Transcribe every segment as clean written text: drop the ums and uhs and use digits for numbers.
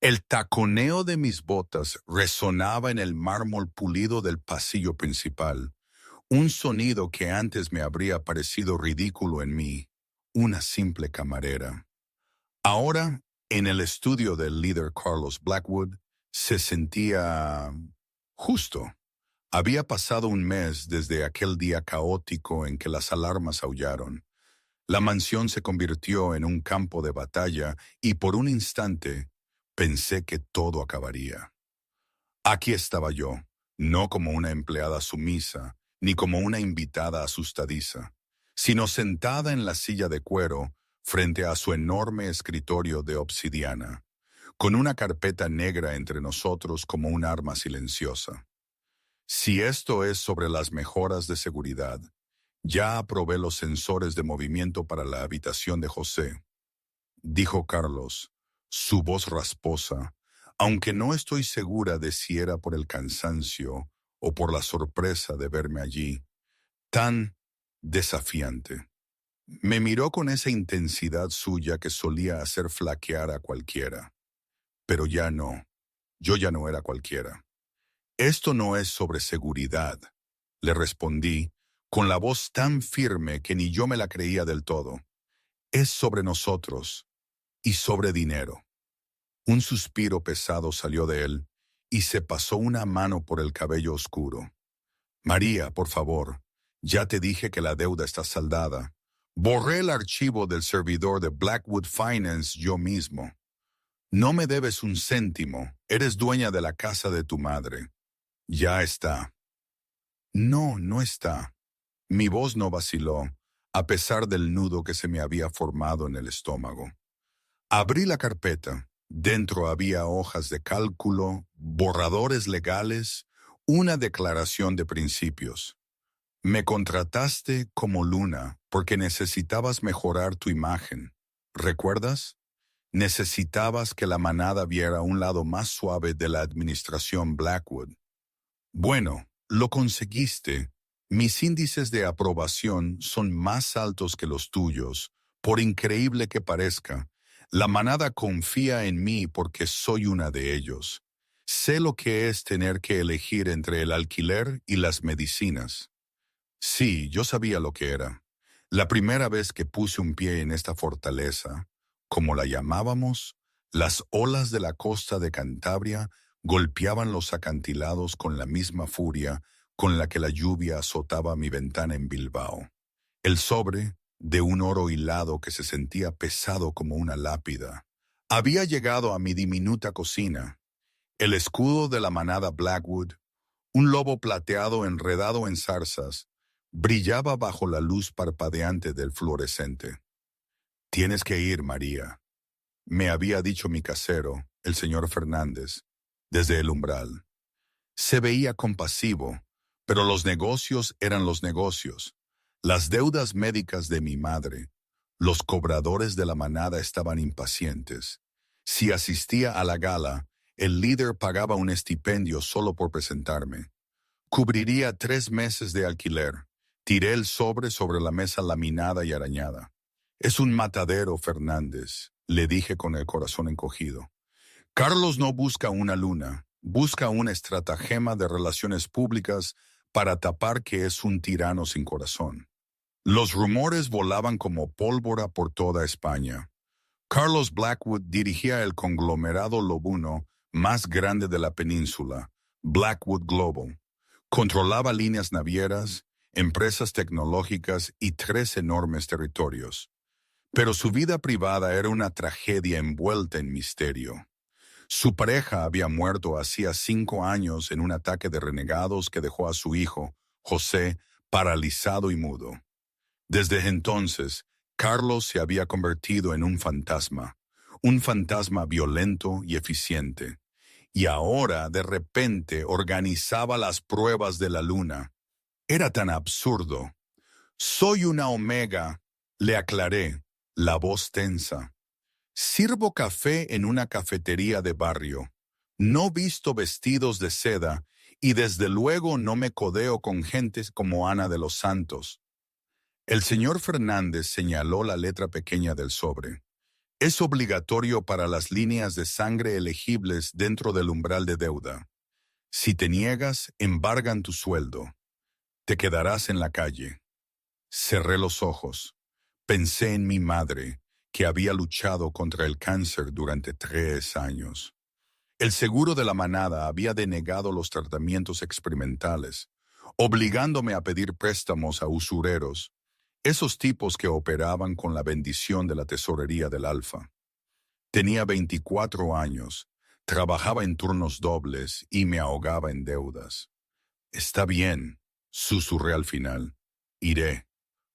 El taconeo de mis botas resonaba en el mármol pulido del pasillo principal, un sonido que antes me habría parecido ridículo en mí, una simple camarera. Ahora, en el estudio del líder Carlos Blackwood, se sentía justo. Había pasado un mes desde aquel día caótico en que las alarmas aullaron. La mansión se convirtió en un campo de batalla y por un instante pensé que todo acabaría. Aquí estaba yo, no como una empleada sumisa, ni como una invitada asustadiza, sino sentada en la silla de cuero frente a su enorme escritorio de obsidiana, con una carpeta negra entre nosotros como un arma silenciosa. Si esto es sobre las mejoras de seguridad, ya aprobé los sensores de movimiento para la habitación de José, dijo Carlos, su voz rasposa, aunque no estoy segura de si era por el cansancio o por la sorpresa de verme allí, tan desafiante. Me miró con esa intensidad suya que solía hacer flaquear a cualquiera. Pero ya no, yo ya no era cualquiera. Esto no es sobre seguridad, le respondí, con la voz tan firme que ni yo me la creía del todo. Es sobre nosotros y sobre dinero. Un suspiro pesado salió de él y se pasó una mano por el cabello oscuro. María, por favor, ya te dije que la deuda está saldada. Borré el archivo del servidor de Blackwood Finance yo mismo. No me debes un céntimo, eres dueña de la casa de tu madre. Ya está. No, no está. Mi voz no vaciló, a pesar del nudo que se me había formado en el estómago. Abrí la carpeta. Dentro había hojas de cálculo, borradores legales, una declaración de principios. Me contrataste como Luna porque necesitabas mejorar tu imagen. ¿Recuerdas? Necesitabas que la manada viera un lado más suave de la administración Blackwood. Bueno, lo conseguiste. Mis índices de aprobación son más altos que los tuyos, por increíble que parezca. La manada confía en mí porque soy una de ellos. Sé lo que es tener que elegir entre el alquiler y las medicinas. Sí, yo sabía lo que era. La primera vez que puse un pie en esta fortaleza, como la llamábamos, las olas de la costa de Cantabria golpeaban los acantilados con la misma furia con la que la lluvia azotaba mi ventana en Bilbao. El sobre, de un oro hilado que se sentía pesado como una lápida, había llegado a mi diminuta cocina. El escudo de la manada Blackwood, un lobo plateado enredado en zarzas, brillaba bajo la luz parpadeante del fluorescente. Tienes que ir, María, me había dicho mi casero, el señor Fernández, desde el umbral. Se veía compasivo, pero los negocios eran los negocios. Las deudas médicas de mi madre, los cobradores de la manada estaban impacientes. Si asistía a la gala, el líder pagaba un estipendio solo por presentarme. Cubriría 3 meses de alquiler. Tiré el sobre la mesa laminada y arañada. Es un matadero, Fernández, le dije con el corazón encogido. Carlos no busca una luna, busca una estratagema de relaciones públicas para tapar que es un tirano sin corazón. Los rumores volaban como pólvora por toda España. Carlos Blackwood dirigía el conglomerado lobuno más grande de la península, Blackwood Global. Controlaba líneas navieras, empresas tecnológicas y 3 enormes territorios. Pero su vida privada era una tragedia envuelta en misterio. Su pareja había muerto hacía 5 años en un ataque de renegados que dejó a su hijo, José, paralizado y mudo. Desde entonces, Carlos se había convertido en un fantasma violento y eficiente. Y ahora, de repente, organizaba las pruebas de la luna. Era tan absurdo. Soy una omega, le aclaré, la voz tensa. Sirvo café en una cafetería de barrio. No visto vestidos de seda y desde luego no me codeo con gentes como Ana de los Santos. El señor Fernández señaló la letra pequeña del sobre. Es obligatorio para las líneas de sangre elegibles dentro del umbral de deuda. Si te niegas, embargan tu sueldo. Te quedarás en la calle. Cerré los ojos. Pensé en mi madre, que había luchado contra el cáncer durante 3 años. El seguro de la manada había denegado los tratamientos experimentales, obligándome a pedir préstamos a usureros, esos tipos que operaban con la bendición de la tesorería del Alfa. Tenía 24 años, trabajaba en turnos dobles y me ahogaba en deudas. Está bien, susurré al final. Iré,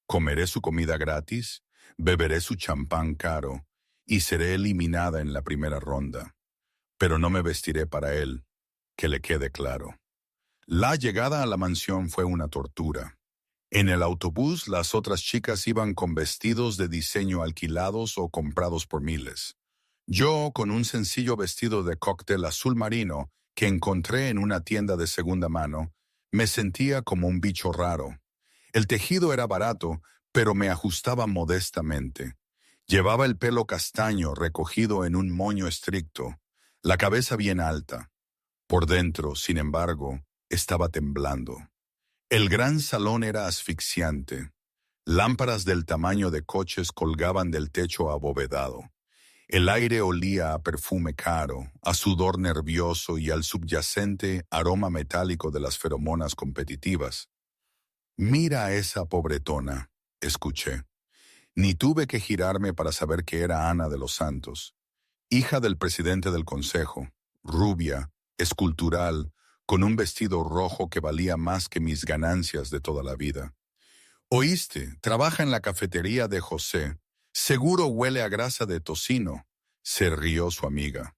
comeré su comida gratis, beberé su champán caro y seré eliminada en la primera ronda. Pero no me vestiré para él, que le quede claro. La llegada a la mansión fue una tortura. En el autobús las otras chicas iban con vestidos de diseño alquilados o comprados por miles. Yo con un sencillo vestido de cóctel azul marino que encontré en una tienda de segunda mano, me sentía como un bicho raro. El tejido era barato, pero me ajustaba modestamente. Llevaba el pelo castaño recogido en un moño estricto, la cabeza bien alta. Por dentro, sin embargo, estaba temblando. El gran salón era asfixiante. Lámparas del tamaño de coches colgaban del techo abovedado. El aire olía a perfume caro, a sudor nervioso y al subyacente aroma metálico de las feromonas competitivas. «Mira a esa pobretona», escuché. Ni tuve que girarme para saber que era Ana de los Santos, hija del presidente del consejo, rubia, escultural, con un vestido rojo que valía más que mis ganancias de toda la vida. «¿Oíste? Trabaja en la cafetería de José. Seguro huele a grasa de tocino», se rió su amiga.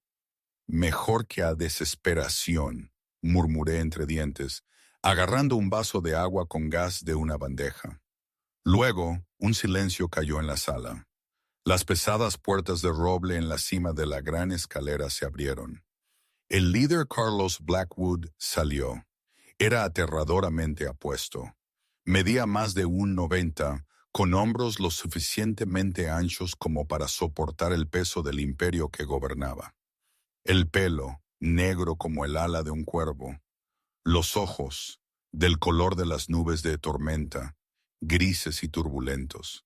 «Mejor que a desesperación», murmuré entre dientes, agarrando un vaso de agua con gas de una bandeja. Luego, un silencio cayó en la sala. Las pesadas puertas de roble en la cima de la gran escalera se abrieron. El líder Carlos Blackwood salió. Era aterradoramente apuesto. Medía más de 1,90, con hombros lo suficientemente anchos como para soportar el peso del imperio que gobernaba. El pelo, negro como el ala de un cuervo. Los ojos, del color de las nubes de tormenta, grises y turbulentos.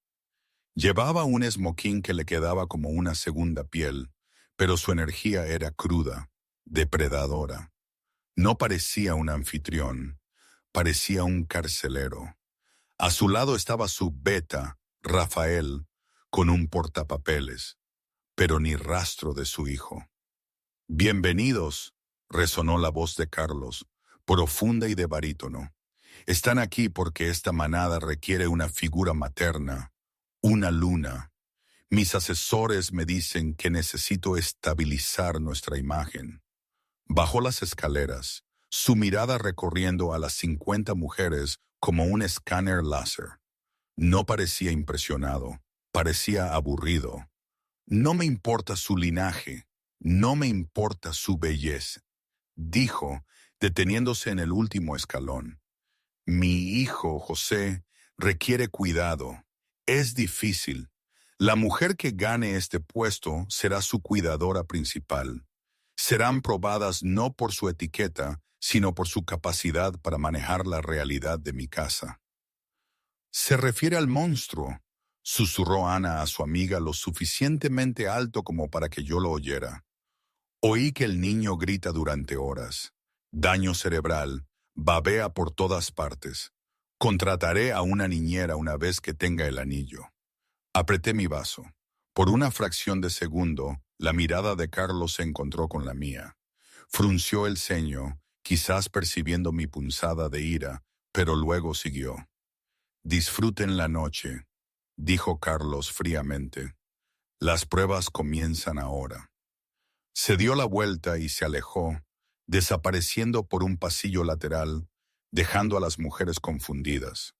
Llevaba un esmoquín que le quedaba como una segunda piel, pero su energía era cruda, depredadora. No parecía un anfitrión, parecía un carcelero. A su lado estaba su beta, Rafael, con un portapapeles, pero ni rastro de su hijo. «Bienvenidos», resonó la voz de Carlos, profunda y de barítono. «Están aquí porque esta manada requiere una figura materna, una luna. Mis asesores me dicen que necesito estabilizar nuestra imagen». Bajó las escaleras, su mirada recorriendo a las 50 mujeres como un escáner láser. No parecía impresionado, parecía aburrido. «No me importa su linaje, no me importa su belleza», dijo, deteniéndose en el último escalón. «Mi hijo, José, requiere cuidado. Es difícil. La mujer que gane este puesto será su cuidadora principal. Serán probadas no por su etiqueta, sino por su capacidad para manejar la realidad de mi casa». «Se refiere al monstruo», susurró Ana a su amiga lo suficientemente alto como para que yo lo oyera. Oí que el niño grita durante horas. Daño cerebral, babea por todas partes. Contrataré a una niñera una vez que tenga el anillo. Apreté mi vaso. Por una fracción de segundo, la mirada de Carlos se encontró con la mía. Frunció el ceño, quizás percibiendo mi punzada de ira, pero luego siguió. «Disfruten la noche», dijo Carlos fríamente. «Las pruebas comienzan ahora». Se dio la vuelta y se alejó, desapareciendo por un pasillo lateral, dejando a las mujeres confundidas.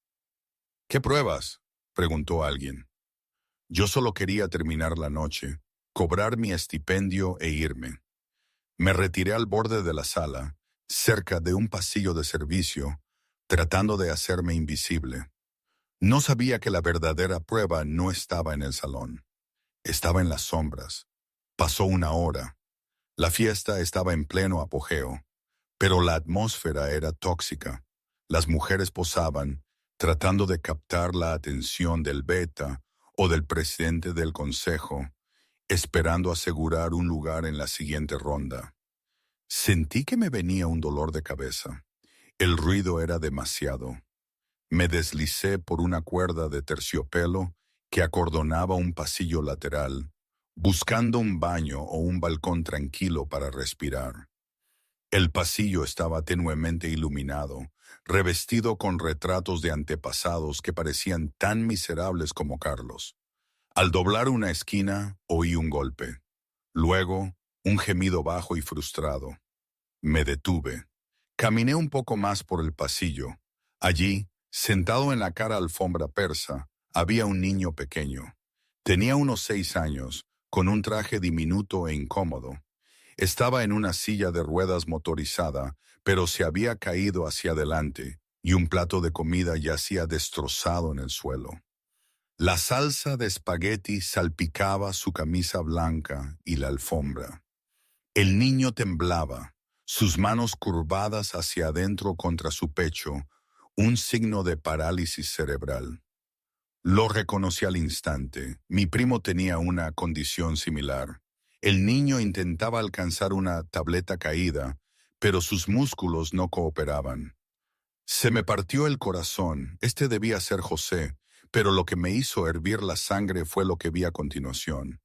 «¿Qué pruebas?», preguntó alguien. Yo solo quería terminar la noche, cobrar mi estipendio e irme. Me retiré al borde de la sala, cerca de un pasillo de servicio, tratando de hacerme invisible. No sabía que la verdadera prueba no estaba en el salón. Estaba en las sombras. Pasó una hora. La fiesta estaba en pleno apogeo, pero la atmósfera era tóxica. Las mujeres posaban, tratando de captar la atención del beta o del presidente del consejo, esperando asegurar un lugar en la siguiente ronda. Sentí que me venía un dolor de cabeza. El ruido era demasiado. Me deslicé por una cuerda de terciopelo que acordonaba un pasillo lateral, buscando un baño o un balcón tranquilo para respirar. El pasillo estaba tenuemente iluminado, revestido con retratos de antepasados que parecían tan miserables como Carlos. Al doblar una esquina, oí un golpe. Luego, un gemido bajo y frustrado. Me detuve. Caminé un poco más por el pasillo. Allí, sentado en la cara alfombra persa, había un niño pequeño. Tenía unos 6 años, con un traje diminuto e incómodo. Estaba en una silla de ruedas motorizada, pero se había caído hacia adelante, y un plato de comida yacía destrozado en el suelo. La salsa de espagueti salpicaba su camisa blanca y la alfombra. El niño temblaba, sus manos curvadas hacia adentro contra su pecho, un signo de parálisis cerebral. Lo reconocí al instante. Mi primo tenía una condición similar. El niño intentaba alcanzar una tableta caída, pero sus músculos no cooperaban. Se me partió el corazón. Este debía ser José, pero lo que me hizo hervir la sangre fue lo que vi a continuación.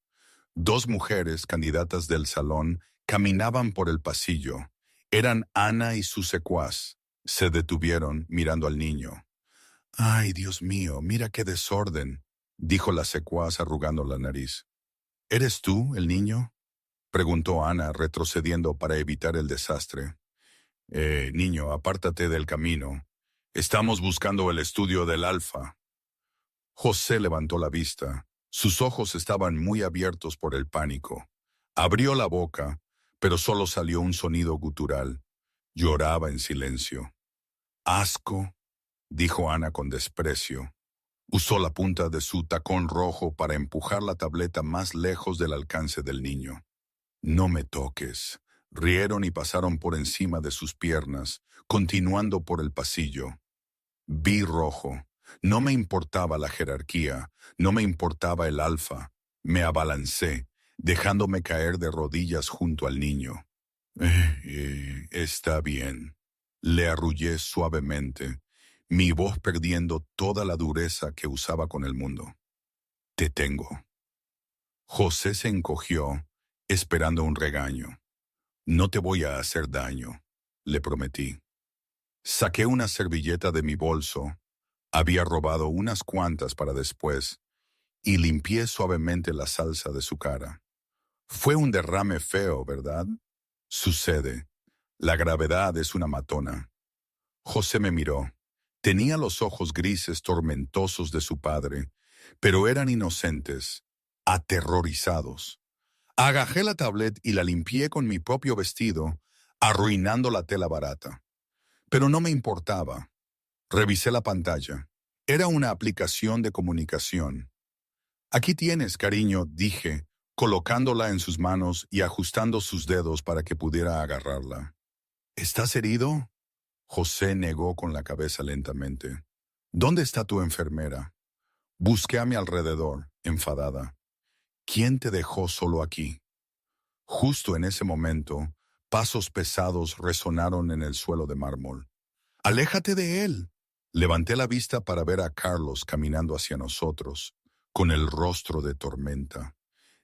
2 mujeres, candidatas del salón, caminaban por el pasillo. Eran Ana y su secuaz. Se detuvieron mirando al niño. «Ay, Dios mío, mira qué desorden», dijo la secuaz arrugando la nariz. «¿Eres tú, el niño?», preguntó Ana, retrocediendo para evitar el desastre. Niño, apártate del camino. Estamos buscando el estudio del Alfa». José levantó la vista. Sus ojos estaban muy abiertos por el pánico. Abrió la boca, pero solo salió un sonido gutural. Lloraba en silencio. «Asco», dijo Ana con desprecio. Usó la punta de su tacón rojo para empujar la tableta más lejos del alcance del niño. «No me toques». Rieron y pasaron por encima de sus piernas, continuando por el pasillo. Vi rojo. No me importaba la jerarquía, no me importaba el alfa. Me abalancé, dejándome caer de rodillas junto al niño. Está bien», le arrullé suavemente, mi voz perdiendo toda la dureza que usaba con el mundo. «Te tengo». José se encogió, esperando un regaño. «No te voy a hacer daño», le prometí. Saqué una servilleta de mi bolso. Había robado unas cuantas para después, y limpié suavemente la salsa de su cara. Fue un derrame feo, ¿verdad? Sucede. La gravedad es una matona. José me miró. Tenía los ojos grises tormentosos de su padre, pero eran inocentes, aterrorizados. Agajé la tablet y la limpié con mi propio vestido, arruinando la tela barata. Pero no me importaba. Revisé la pantalla. Era una aplicación de comunicación. «Aquí tienes, cariño», dije, colocándola en sus manos y ajustando sus dedos para que pudiera agarrarla. «¿Estás herido?», José negó con la cabeza lentamente. «¿Dónde está tu enfermera?». Busqué a mi alrededor, enfadada. «¿Quién te dejó solo aquí?». Justo en ese momento, pasos pesados resonaron en el suelo de mármol. «¡Aléjate de él!». Levanté la vista para ver a Carlos caminando hacia nosotros, con el rostro de tormenta.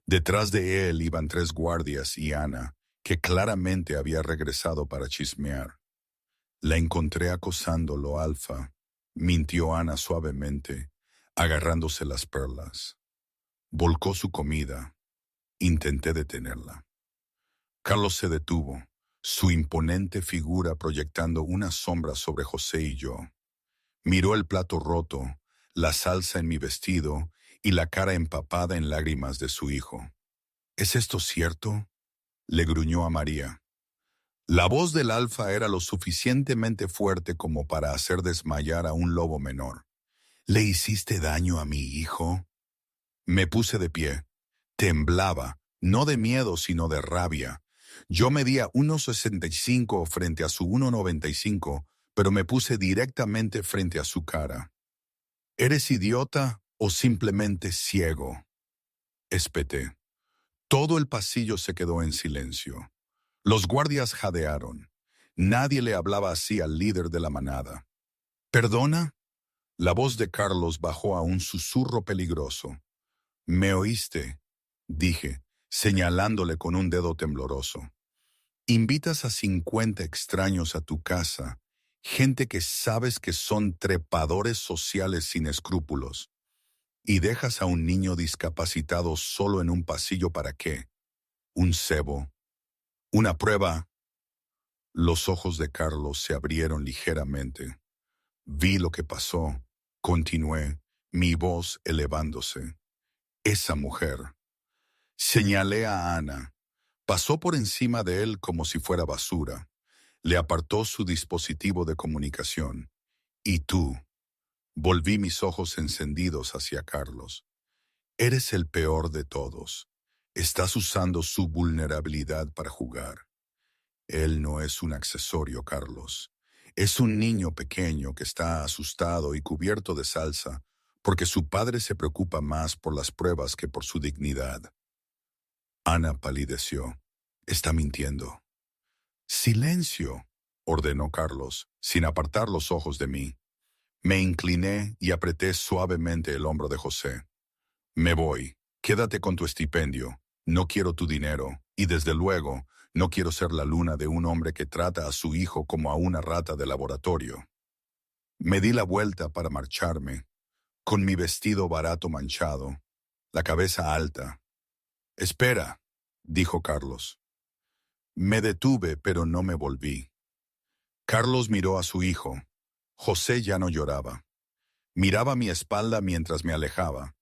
Detrás de él iban 3 guardias y Ana, que claramente había regresado para chismear. «La encontré acosándolo, Alfa», mintió Ana suavemente, agarrándose las perlas. Volcó su comida. Intenté detenerla. Carlos se detuvo, su imponente figura proyectando una sombra sobre José y yo. Miró el plato roto, la salsa en mi vestido y la cara empapada en lágrimas de su hijo. «¿Es esto cierto?», le gruñó a María. La voz del Alfa era lo suficientemente fuerte como para hacer desmayar a un lobo menor. «¿Le hiciste daño a mi hijo?». Me puse de pie. Temblaba, no de miedo sino de rabia. Yo medía 1,65 frente a su 1,95, pero me puse directamente frente a su cara. ¿Eres idiota o simplemente ciego?, espeté. Todo el pasillo se quedó en silencio. Los guardias jadearon. Nadie le hablaba así al líder de la manada. ¿Perdona? La voz de Carlos bajó a un susurro peligroso. ¿Me oíste?, dije, señalándole con un dedo tembloroso. Invitas a 50 extraños a tu casa, gente que sabes que son trepadores sociales sin escrúpulos, y dejas a un niño discapacitado solo en un pasillo. ¿Para qué? ¿Un cebo? ¿Una prueba? Los ojos de Carlos se abrieron ligeramente. Vi lo que pasó. Continué, mi voz elevándose. Esa mujer. Señalé a Ana. Pasó por encima de él como si fuera basura. Le apartó su dispositivo de comunicación. ¿Y tú? Volví mis ojos encendidos hacia Carlos. Eres el peor de todos. Estás usando su vulnerabilidad para jugar. Él no es un accesorio, Carlos. Es un niño pequeño que está asustado y cubierto de salsa porque su padre se preocupa más por las pruebas que por su dignidad. Ana palideció. Está mintiendo. Silencio, ordenó Carlos, sin apartar los ojos de mí. Me incliné y apreté suavemente el hombro de José. Me voy. Quédate con tu estipendio. No quiero tu dinero. Y desde luego, no quiero ser la luna de un hombre que trata a su hijo como a una rata de laboratorio. Me di la vuelta para marcharme, con mi vestido barato manchado, la cabeza alta. Espera, dijo Carlos. Me detuve, pero no me volví. Carlos miró a su hijo. José ya no lloraba. Miraba mi espalda mientras me alejaba,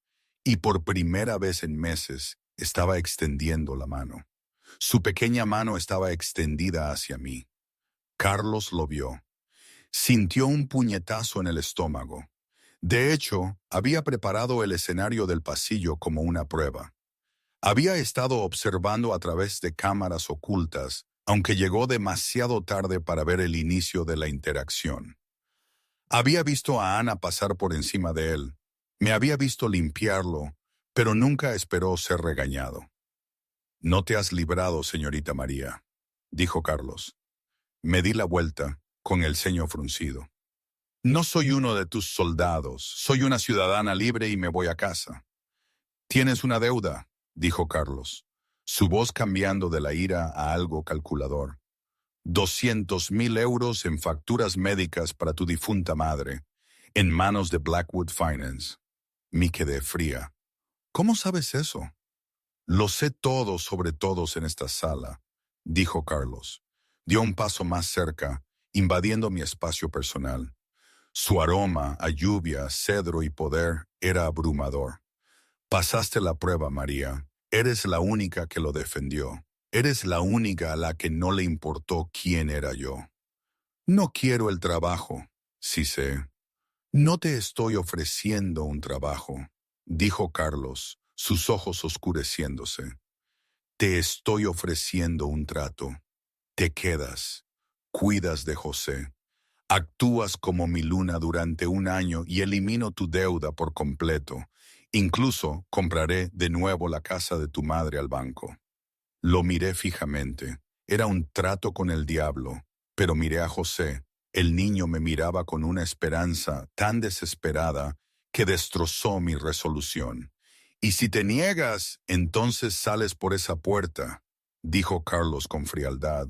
y por primera vez en meses estaba extendiendo la mano. Su pequeña mano estaba extendida hacia mí. Carlos lo vio. Sintió un puñetazo en el estómago. De hecho, había preparado el escenario del pasillo como una prueba. Había estado observando a través de cámaras ocultas, aunque llegó demasiado tarde para ver el inicio de la interacción. Había visto a Ana pasar por encima de él. Me había visto limpiarlo, pero nunca esperó ser regañado. No te has librado, señorita María, dijo Carlos. Me di la vuelta, con el ceño fruncido. No soy uno de tus soldados, soy una ciudadana libre y me voy a casa. Tienes una deuda, dijo Carlos, su voz cambiando de la ira a algo calculador. 200,000 euros en facturas médicas para tu difunta madre, en manos de Blackwood Finance. Me quedé fría. ¿Cómo sabes eso? Lo sé todo sobre todos en esta sala, dijo Carlos. Dio un paso más cerca, invadiendo mi espacio personal. Su aroma a lluvia, cedro y poder era abrumador. Pasaste la prueba, María. Eres la única que lo defendió. Eres la única a la que no le importó quién era yo. No quiero el trabajo, sí sé. No te estoy ofreciendo un trabajo, dijo Carlos, sus ojos oscureciéndose. Te estoy ofreciendo un trato. Te quedas, cuidas de José, actúas como mi luna durante un año y elimino tu deuda por completo. Incluso compraré de nuevo la casa de tu madre al banco. Lo miré fijamente. Era un trato con el diablo, pero miré a José. El niño me miraba con una esperanza tan desesperada que destrozó mi resolución. Y si te niegas, entonces sales por esa puerta, dijo Carlos con frialdad,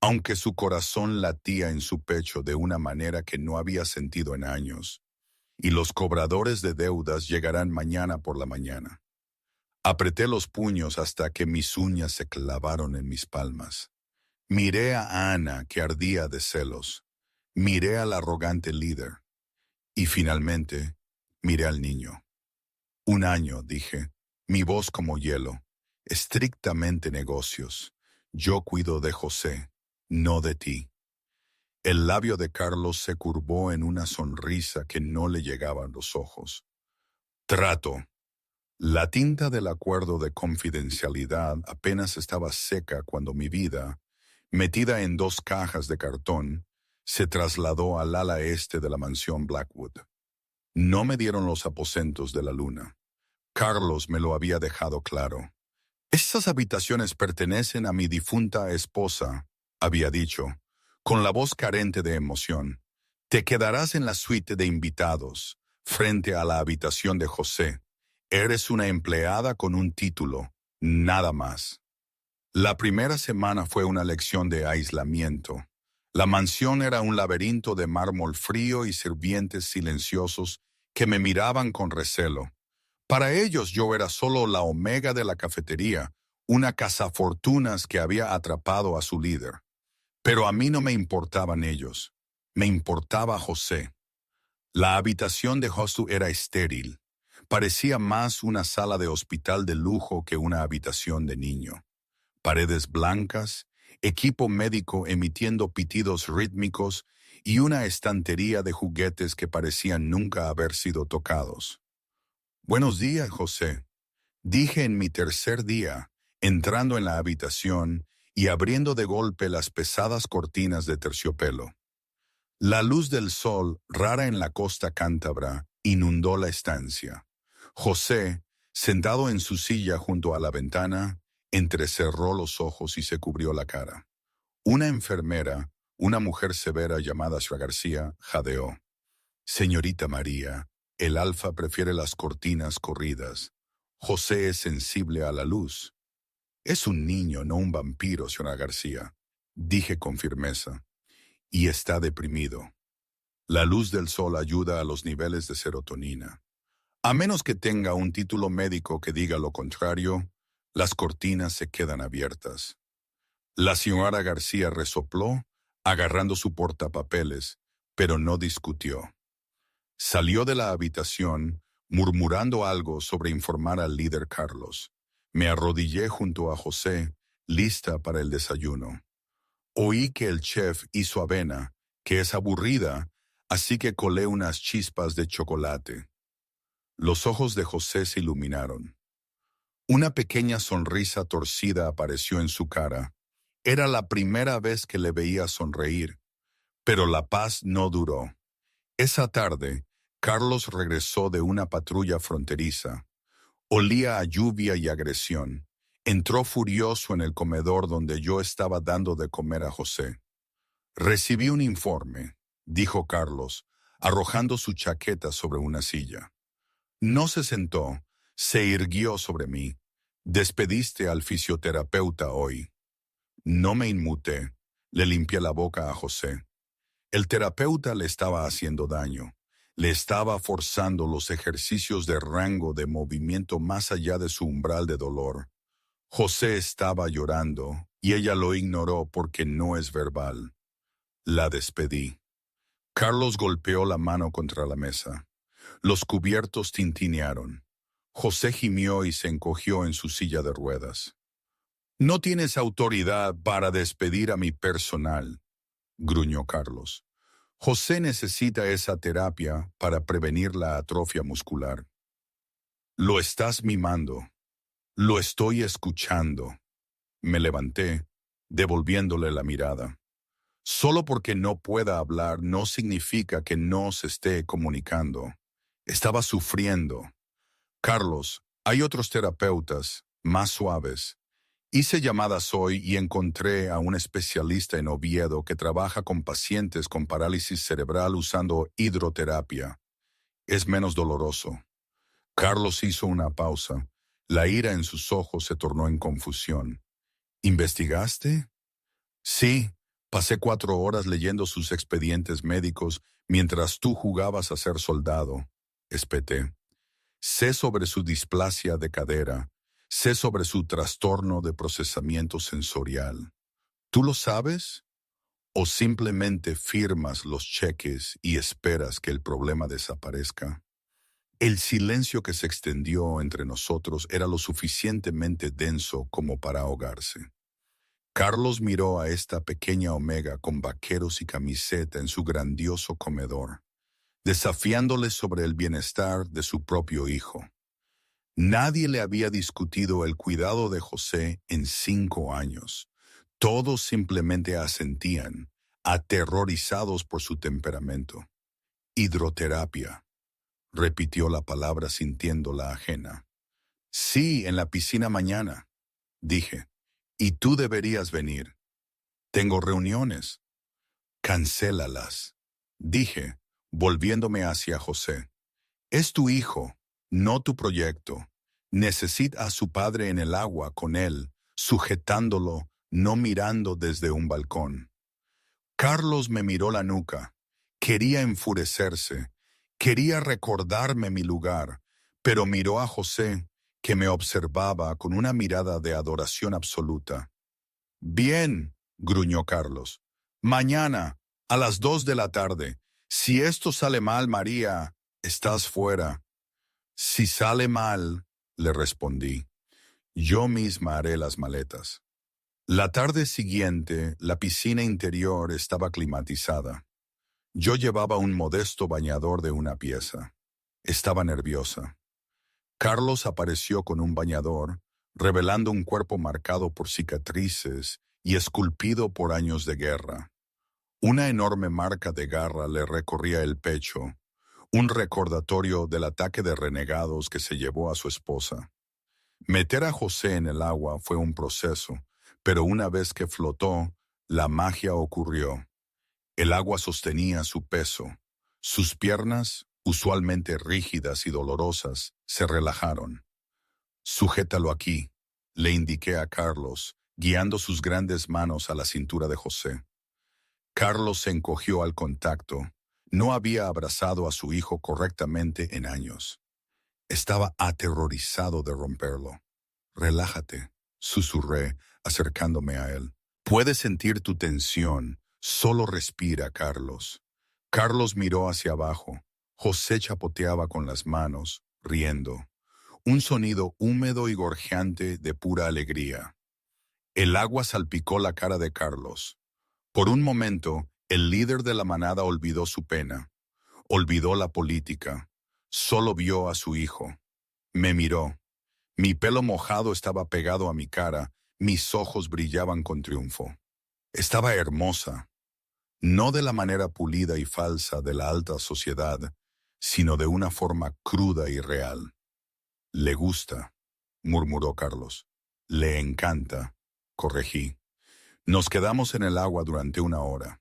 aunque su corazón latía en su pecho de una manera que no había sentido en años. Y los cobradores de deudas llegarán mañana por la mañana. Apreté los puños hasta que mis uñas se clavaron en mis palmas. Miré a Ana, que ardía de celos. Miré al arrogante líder. Y finalmente, miré al niño. Un año, dije, mi voz como hielo. Estrictamente negocios. Yo cuido de José, no de ti. El labio de Carlos se curvó en una sonrisa que no le llegaba a los ojos. Trato. La tinta del acuerdo de confidencialidad apenas estaba seca cuando mi vida, metida en 2 cajas de cartón, se trasladó al ala este de la mansión Blackwood. No me dieron los aposentos de la luna. Carlos me lo había dejado claro. Estas habitaciones pertenecen a mi difunta esposa, había dicho, con la voz carente de emoción. Te quedarás en la suite de invitados, frente a la habitación de José. Eres una empleada con un título, nada más. La primera semana fue una lección de aislamiento. La mansión era un laberinto de mármol frío y sirvientes silenciosos que me miraban con recelo. Para ellos yo era solo la omega de la cafetería, una cazafortunas que había atrapado a su líder. Pero a mí no me importaban ellos. Me importaba José. La habitación de Josu era estéril. Parecía más una sala de hospital de lujo que una habitación de niño. Paredes blancas, equipo médico emitiendo pitidos rítmicos y una estantería de juguetes que parecían nunca haber sido tocados. «Buenos días, José», dije en mi tercer día, entrando en la habitación y abriendo de golpe las pesadas cortinas de terciopelo. La luz del sol, rara en la costa cántabra, inundó la estancia. José, sentado en su silla junto a la ventana, entrecerró los ojos y se cubrió la cara. Una enfermera, una mujer severa llamada Sra. García, jadeó. «Señorita María, el alfa prefiere las cortinas corridas. José es sensible a la luz». «Es un niño, no un vampiro, Sra. García», dije con firmeza. «Y está deprimido. La luz del sol ayuda a los niveles de serotonina. A menos que tenga un título médico que diga lo contrario, las cortinas se quedan abiertas». La señora García resopló, agarrando su portapapeles, pero no discutió. Salió de la habitación, murmurando algo sobre informar al líder Carlos. Me arrodillé junto a José, lista para el desayuno. Oí que el chef hizo avena, que es aburrida, así que colé unas chispas de chocolate. Los ojos de José se iluminaron. Una pequeña sonrisa torcida apareció en su cara. Era la primera vez que le veía sonreír, pero la paz no duró. Esa tarde, Carlos regresó de una patrulla fronteriza. Olía a lluvia y agresión. Entró furioso en el comedor donde yo estaba dando de comer a José. «Recibí un informe», dijo Carlos, arrojando su chaqueta sobre una silla. No se sentó, se irguió sobre mí. «Despediste al fisioterapeuta hoy». No me inmuté. Le limpié la boca a José. El terapeuta le estaba haciendo daño. Le estaba forzando los ejercicios de rango de movimiento más allá de su umbral de dolor. José estaba llorando y ella lo ignoró porque no es verbal. La despedí. Carlos golpeó la mano contra la mesa. Los cubiertos tintinearon. José gimió y se encogió en su silla de ruedas. «No tienes autoridad para despedir a mi personal», gruñó Carlos. «José necesita esa terapia para prevenir la atrofia muscular». «Lo estás mimando. Lo estoy escuchando». Me levanté, devolviéndole la mirada. Solo porque no pueda hablar no significa que no se esté comunicando. Estaba sufriendo. «Carlos, hay otros terapeutas, más suaves». Hice llamadas hoy y encontré a un especialista en Oviedo que trabaja con pacientes con parálisis cerebral usando hidroterapia. Es menos doloroso. Carlos hizo una pausa. La ira en sus ojos se tornó en confusión. «¿Investigaste?» «Sí, pasé 4 horas leyendo sus expedientes médicos mientras tú jugabas a ser soldado», espeté. «Sé sobre su displasia de cadera. Sé sobre su trastorno de procesamiento sensorial. ¿Tú lo sabes? ¿O simplemente firmas los cheques y esperas que el problema desaparezca?» El silencio que se extendió entre nosotros era lo suficientemente denso como para ahogarse. Carlos miró a esta pequeña omega con vaqueros y camiseta en su grandioso comedor, desafiándole sobre el bienestar de su propio hijo. Nadie le había discutido el cuidado de José en 5 años. Todos simplemente asentían, aterrorizados por su temperamento. Hidroterapia, repitió la palabra sintiéndola ajena. Sí, en la piscina mañana, dije. Y tú deberías venir. Tengo reuniones. Cancélalas, dije, volviéndome hacia José. Es tu hijo, no tu proyecto. Necesita a su padre en el agua con él, sujetándolo, no mirando desde un balcón. Carlos me miró la nuca. Quería enfurecerse. Quería recordarme mi lugar, pero miró a José, que me observaba con una mirada de adoración absoluta. Bien, gruñó Carlos. Mañana, a las 2 de la tarde. Si esto sale mal, María, estás fuera. Si sale mal, le respondí, yo misma haré las maletas. La tarde siguiente, la piscina interior estaba climatizada. Yo llevaba un modesto bañador de una pieza. Estaba nerviosa. Carlos apareció con un bañador, revelando un cuerpo marcado por cicatrices y esculpido por años de guerra. Una enorme marca de garra le recorría el pecho, un recordatorio del ataque de renegados que se llevó a su esposa. Meter a José en el agua fue un proceso, pero una vez que flotó, la magia ocurrió. El agua sostenía su peso. Sus piernas, usualmente rígidas y dolorosas, se relajaron. Sujétalo aquí, le indiqué a Carlos, guiando sus grandes manos a la cintura de José. Carlos se encogió al contacto. No había abrazado a su hijo correctamente en años. Estaba aterrorizado de romperlo. Relájate, susurré, acercándome a él. Puedes sentir tu tensión. Solo respira, Carlos. Carlos miró hacia abajo. José chapoteaba con las manos, riendo. Un sonido húmedo y gorjeante de pura alegría. El agua salpicó la cara de Carlos. Por un momento, el líder de la manada olvidó su pena. Olvidó la política. Solo vio a su hijo. Me miró. Mi pelo mojado estaba pegado a mi cara. Mis ojos brillaban con triunfo. Estaba hermosa. No de la manera pulida y falsa de la alta sociedad, sino de una forma cruda y real. Le gusta, murmuró Carlos. Le encanta, corregí. Nos quedamos en el agua durante 1 hora.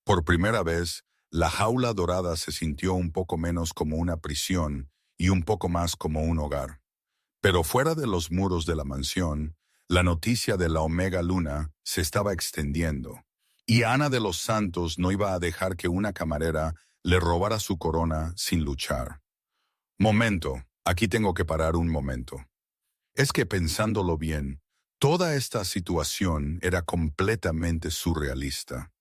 Por primera vez, la jaula dorada se sintió un poco menos como una prisión y un poco más como un hogar. Pero fuera de los muros de la mansión, la noticia de la Omega Luna se estaba extendiendo, y Ana de los Santos no iba a dejar que una camarera le robara su corona sin luchar. Momento, aquí tengo que parar un momento. Es que pensándolo bien, toda esta situación era completamente surrealista.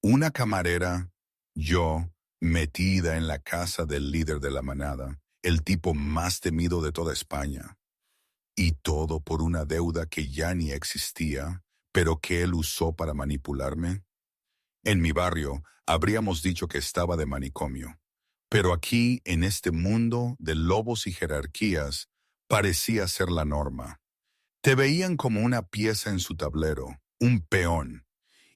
Una camarera, yo, metida en la casa del líder de la manada, el tipo más temido de toda España. Y todo por una deuda que ya ni existía, pero que él usó para manipularme. En mi barrio, habríamos dicho que estaba de manicomio. Pero aquí, en este mundo de lobos y jerarquías, parecía ser la norma. Te veían como una pieza en su tablero, un peón.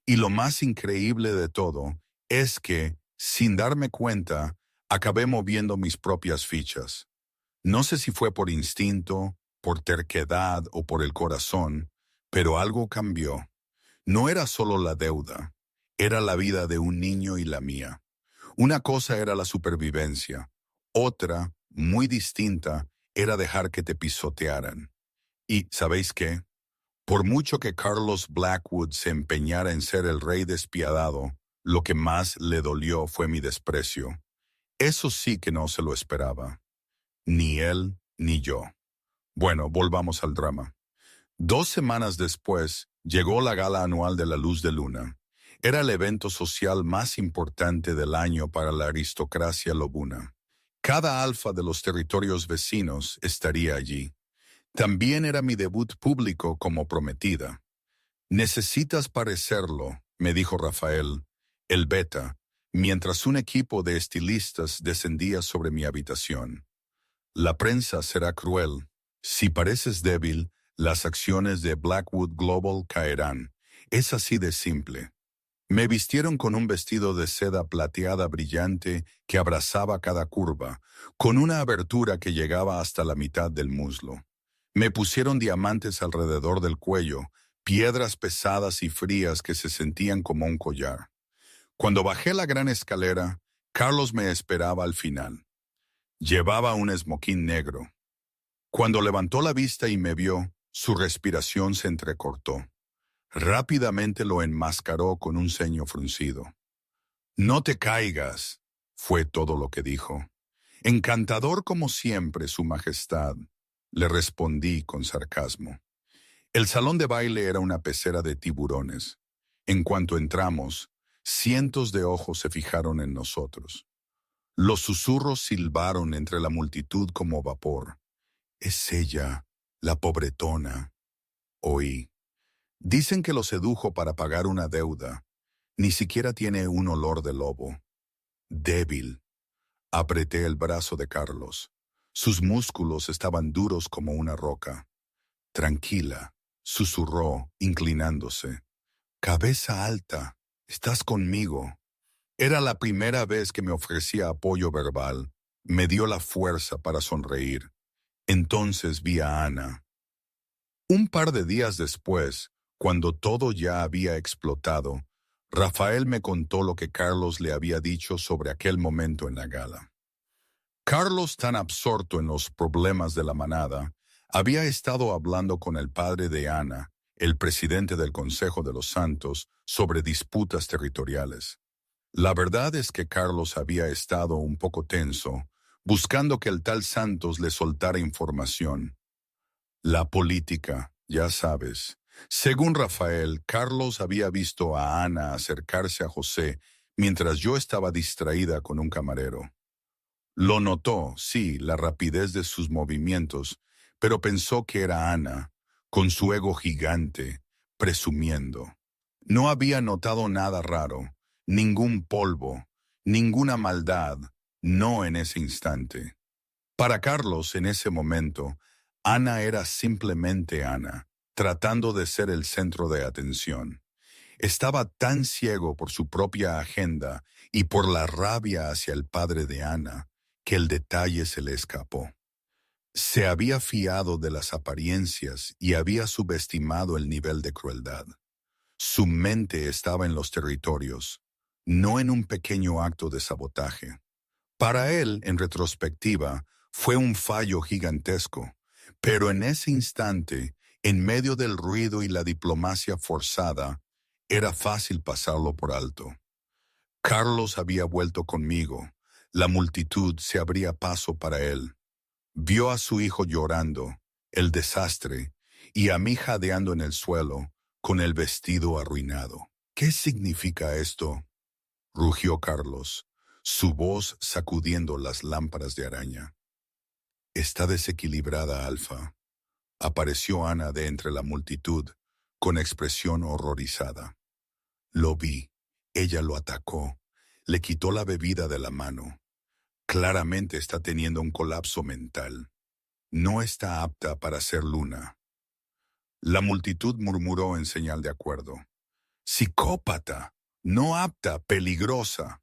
Y lo más increíble de todo es que, sin darme cuenta, acabé moviendo mis propias fichas. No sé si fue por instinto, por terquedad o por el corazón, pero algo cambió. No era solo la deuda, era la vida de un niño y la mía. Una cosa era la supervivencia, otra, muy distinta, era dejar que te pisotearan. Y, ¿sabéis qué? Por mucho que Carlos Blackwood se empeñara en ser el rey despiadado, lo que más le dolió fue mi desprecio. Eso sí que no se lo esperaba. Ni él ni yo. Bueno, volvamos al drama. 2 semanas después, llegó la gala anual de la Luz de Luna. Era el evento social más importante del año para la aristocracia lobuna. Cada alfa de los territorios vecinos estaría allí. También era mi debut público como prometida. Necesitas parecerlo, me dijo Rafael, el beta, mientras un equipo de estilistas descendía sobre mi habitación. La prensa será cruel, Si pareces débil, las acciones de Blackwood Global caerán. Es así de simple. Me vistieron con un vestido de seda plateada brillante que abrazaba cada curva, con una abertura que llegaba hasta la mitad del muslo. Me pusieron diamantes alrededor del cuello, piedras pesadas y frías que se sentían como un collar. Cuando bajé la gran escalera, Carlos me esperaba al final. Llevaba un esmoquín negro. Cuando levantó la vista y me vio, su respiración se entrecortó. Rápidamente lo enmascaró con un ceño fruncido. «No te caigas», fue todo lo que dijo. «Encantador como siempre, Su Majestad», le respondí con sarcasmo. El salón de baile era una pecera de tiburones. En cuanto entramos, cientos de ojos se fijaron en nosotros. Los susurros silbaron entre la multitud como vapor. «Es ella, la pobretona», oí. Dicen que lo sedujo para pagar una deuda. Ni siquiera tiene un olor de lobo. Débil. Apreté el brazo de Carlos. Sus músculos estaban duros como una roca. «Tranquila», susurró, inclinándose. «Cabeza alta, estás conmigo». Era la primera vez que me ofrecía apoyo verbal. Me dio la fuerza para sonreír. Entonces vi a Ana. Un par de días después, cuando todo ya había explotado, Rafael me contó lo que Carlos le había dicho sobre aquel momento en la gala. Carlos, tan absorto en los problemas de la manada, había estado hablando con el padre de Ana, el presidente del Consejo de los Santos, sobre disputas territoriales. La verdad es que Carlos había estado un poco tenso, buscando que el tal Santos le soltara información. La política, ya sabes. Según Rafael, Carlos había visto a Ana acercarse a José mientras yo estaba distraída con un camarero. Lo notó, sí, la rapidez de sus movimientos, pero pensó que era Ana, con su ego gigante, presumiendo. No había notado nada raro, ningún polvo, ninguna maldad, no en ese instante. Para Carlos, en ese momento, Ana era simplemente Ana, tratando de ser el centro de atención. Estaba tan ciego por su propia agenda y por la rabia hacia el padre de Ana, que el detalle se le escapó. Se había fiado de las apariencias y había subestimado el nivel de crueldad. Su mente estaba en los territorios, no en un pequeño acto de sabotaje. Para él, en retrospectiva, fue un fallo gigantesco, pero en ese instante, en medio del ruido y la diplomacia forzada, era fácil pasarlo por alto. Carlos había vuelto conmigo. La multitud se abría paso para él. Vio a su hijo llorando, el desastre, y a mí jadeando en el suelo, con el vestido arruinado. «¿Qué significa esto?», rugió Carlos, su voz sacudiendo las lámparas de araña. «Está desequilibrada, Alfa». Apareció Ana de entre la multitud, con expresión horrorizada. Lo vi. Ella lo atacó. Le quitó la bebida de la mano. Claramente está teniendo un colapso mental. No está apta para ser Luna. La multitud murmuró en señal de acuerdo. «Psicópata, no apta, peligrosa».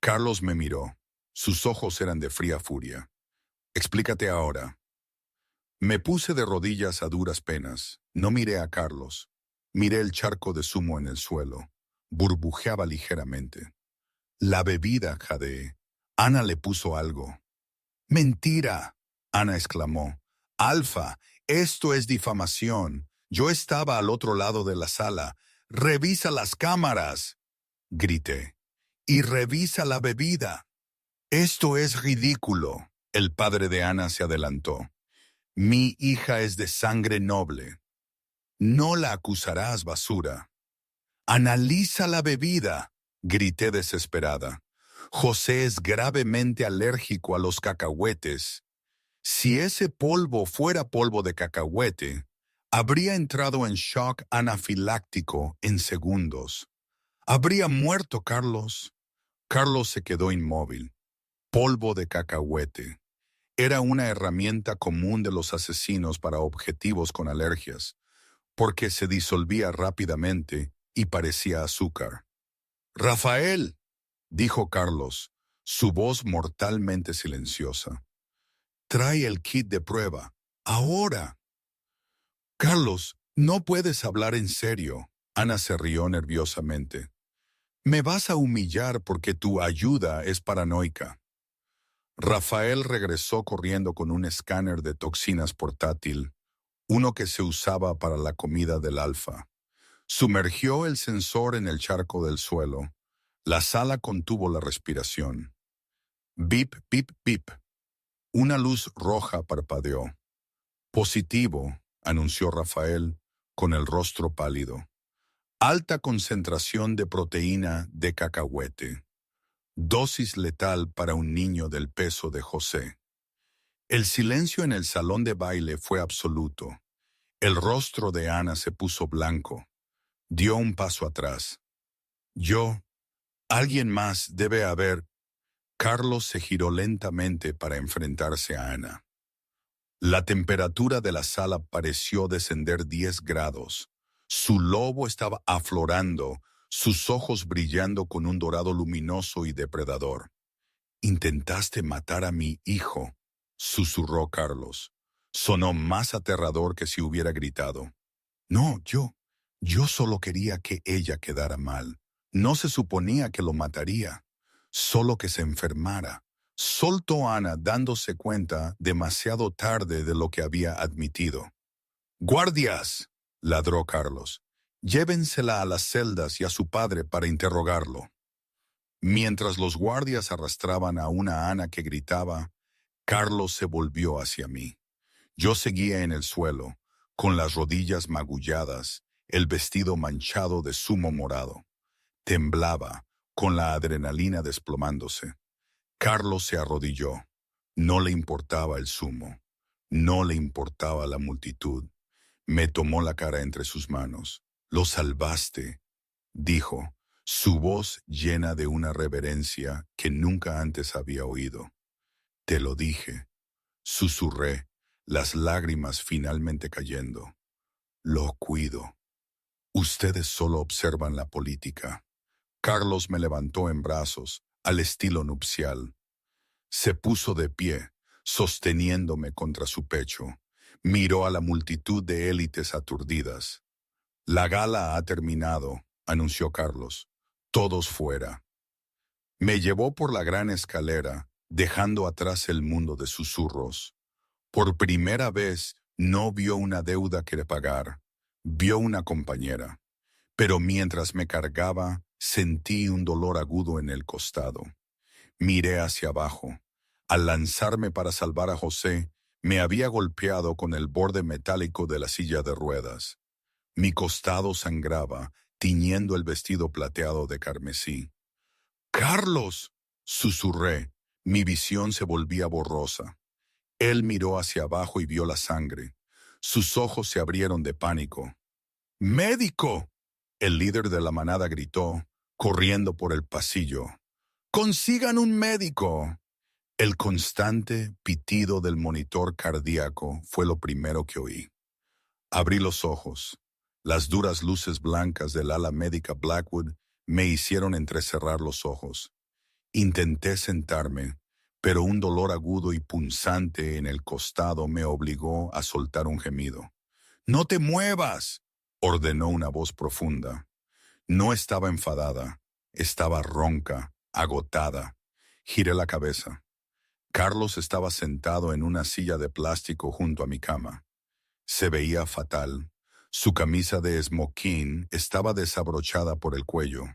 Carlos me miró. Sus ojos eran de fría furia. «Explícate ahora». Me puse de rodillas a duras penas. No miré a Carlos. Miré el charco de zumo en el suelo. Burbujeaba ligeramente. «La bebida», jadeé. «Ana le puso algo». «¡Mentira!», Ana exclamó. «Alfa, esto es difamación. Yo estaba al otro lado de la sala. ¡Revisa las cámaras!», grité. «Y revisa la bebida». «Esto es ridículo». El padre de Ana se adelantó. «Mi hija es de sangre noble». «No la acusarás, basura». «Analiza la bebida», grité desesperada. «José es gravemente alérgico a los cacahuetes. Si ese polvo fuera polvo de cacahuete, habría entrado en shock anafiláctico en segundos. Habría muerto Carlos». Carlos se quedó inmóvil. Polvo de cacahuete. Era una herramienta común de los asesinos para objetivos con alergias, porque se disolvía rápidamente y parecía azúcar. «Rafael», dijo Carlos, su voz mortalmente silenciosa. «Trae el kit de prueba. ¡Ahora!». «Carlos, no puedes hablar en serio». Ana se rió nerviosamente. «Me vas a humillar porque tu ayuda es paranoica». Rafael regresó corriendo con un escáner de toxinas portátil, uno que se usaba para la comida del alfa. Sumergió el sensor en el charco del suelo. La sala contuvo la respiración. Bip, bip, bip. Una luz roja parpadeó. «Positivo», anunció Rafael, con el rostro pálido. «Alta concentración de proteína de cacahuete. Dosis letal para un niño del peso de José». El silencio en el salón de baile fue absoluto. El rostro de Ana se puso blanco. Dio un paso atrás. «Alguien más debe haber». Carlos se giró lentamente para enfrentarse a Ana. La temperatura de la sala pareció descender 10 grados. Su lobo estaba aflorando, sus ojos brillando con un dorado luminoso y depredador. «Intentaste matar a mi hijo», susurró Carlos. Sonó más aterrador que si hubiera gritado. «No, yo solo quería que ella quedara mal. No se suponía que lo mataría, solo que se enfermara». Soltó Ana dándose cuenta demasiado tarde de lo que había admitido. «¡Guardias!», ladró Carlos. «Llévensela a las celdas y a su padre para interrogarlo». Mientras los guardias arrastraban a una Ana que gritaba, Carlos se volvió hacia mí. Yo seguía en el suelo, con las rodillas magulladas, el vestido manchado de zumo morado. Temblaba, con la adrenalina desplomándose. Carlos se arrodilló. No le importaba el zumo. No le importaba la multitud. Me tomó la cara entre sus manos. «Lo salvaste», dijo, su voz llena de una reverencia que nunca antes había oído. «Te lo dije», susurré, las lágrimas finalmente cayendo. «Lo cuido. Ustedes solo observan la política». Carlos me levantó en brazos, al estilo nupcial. Se puso de pie, sosteniéndome contra su pecho. Miró a la multitud de élites aturdidas. «La gala ha terminado», anunció Carlos. «Todos fuera». Me llevó por la gran escalera, dejando atrás el mundo de susurros. Por primera vez no vio una deuda que pagar, vio una compañera. Pero mientras me cargaba, sentí un dolor agudo en el costado. Miré hacia abajo. Al lanzarme para salvar a José, me había golpeado con el borde metálico de la silla de ruedas. Mi costado sangraba, tiñendo el vestido plateado de carmesí. «¡Carlos!», susurré. Mi visión se volvía borrosa. Él miró hacia abajo y vio la sangre. Sus ojos se abrieron de pánico. «¡Médico!», el líder de la manada gritó, corriendo por el pasillo. «¡Consigan un médico!». El constante pitido del monitor cardíaco fue lo primero que oí. Abrí los ojos. Las duras luces blancas del ala médica Blackwood me hicieron entrecerrar los ojos. Intenté sentarme, pero un dolor agudo y punzante en el costado me obligó a soltar un gemido. «¡No te muevas!», ordenó una voz profunda. No estaba enfadada, estaba ronca, agotada. Giré la cabeza. Carlos estaba sentado en una silla de plástico junto a mi cama. Se veía fatal. Su camisa de smoking estaba desabrochada por el cuello.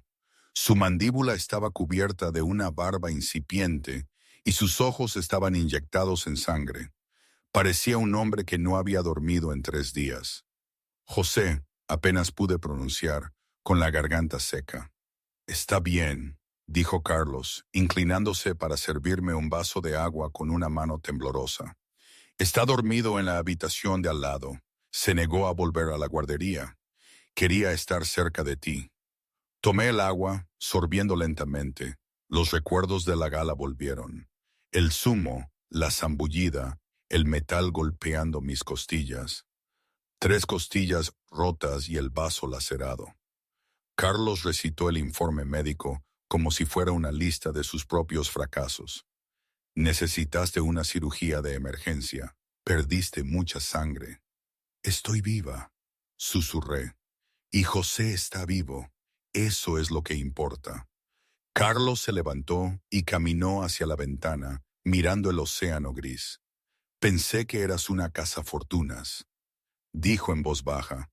Su mandíbula estaba cubierta de una barba incipiente y sus ojos estaban inyectados en sangre. Parecía un hombre que no había dormido en 3 días. «José», apenas pude pronunciar, con la garganta seca. «Está bien», dijo Carlos, inclinándose para servirme un vaso de agua con una mano temblorosa. «Está dormido en la habitación de al lado. Se negó a volver a la guardería. Quería estar cerca de ti». Tomé el agua, sorbiendo lentamente. Los recuerdos de la gala volvieron. El zumo, la zambullida, el metal golpeando mis costillas. 3 costillas rotas y el vaso lacerado. Carlos recitó el informe médico como si fuera una lista de sus propios fracasos. Necesitaste una cirugía de emergencia. Perdiste mucha sangre. Estoy viva, susurré. Y José está vivo. Eso es lo que importa. Carlos se levantó y caminó hacia la ventana, mirando el océano gris. Pensé que eras una cazafortunas, dijo en voz baja.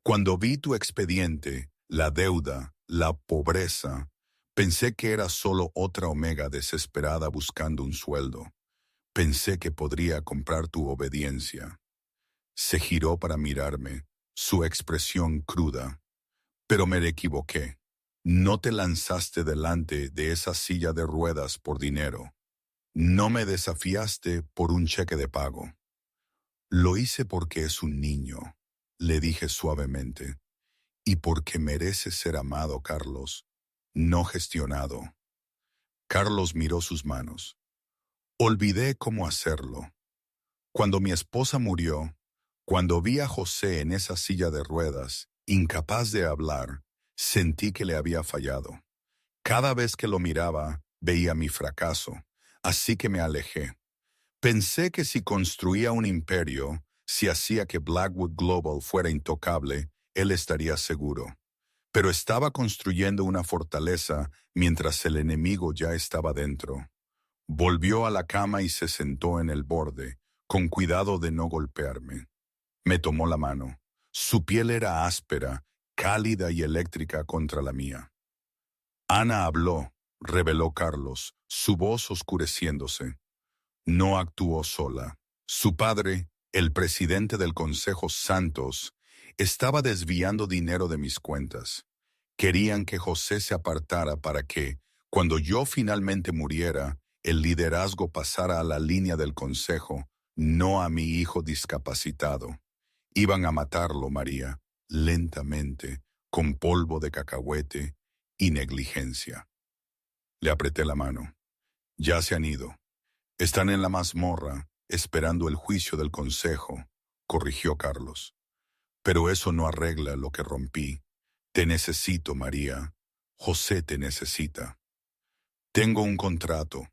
Cuando vi tu expediente, la deuda, la pobreza, pensé que eras solo otra Omega desesperada buscando un sueldo. Pensé que podría comprar tu obediencia. Se giró para mirarme, su expresión cruda. Pero me equivoqué. No te lanzaste delante de esa silla de ruedas por dinero. No me desafiaste por un cheque de pago. Lo hice porque es un niño, le dije suavemente, y porque merece ser amado, Carlos, no gestionado. Carlos miró sus manos. Olvidé cómo hacerlo. Cuando mi esposa murió, cuando vi a José en esa silla de ruedas, incapaz de hablar, sentí que le había fallado. Cada vez que lo miraba, veía mi fracaso, así que me alejé. Pensé que si construía un imperio, si hacía que Blackwood Global fuera intocable, él estaría seguro. Pero estaba construyendo una fortaleza mientras el enemigo ya estaba dentro. Volvió a la cama y se sentó en el borde, con cuidado de no golpearme. Me tomó la mano. Su piel era áspera, cálida y eléctrica contra la mía. Ana habló, reveló Carlos, su voz oscureciéndose. No actuó sola. Su padre, el presidente del Consejo Santos, estaba desviando dinero de mis cuentas. Querían que José se apartara para que, cuando yo finalmente muriera, el liderazgo pasara a la línea del Consejo, no a mi hijo discapacitado. Iban a matarlo, María, lentamente, con polvo de cacahuete y negligencia. Le apreté la mano. Ya se han ido. Están en la mazmorra, esperando el juicio del consejo, corrigió Carlos. Pero eso no arregla lo que rompí. Te necesito, María. José te necesita. Tengo un contrato,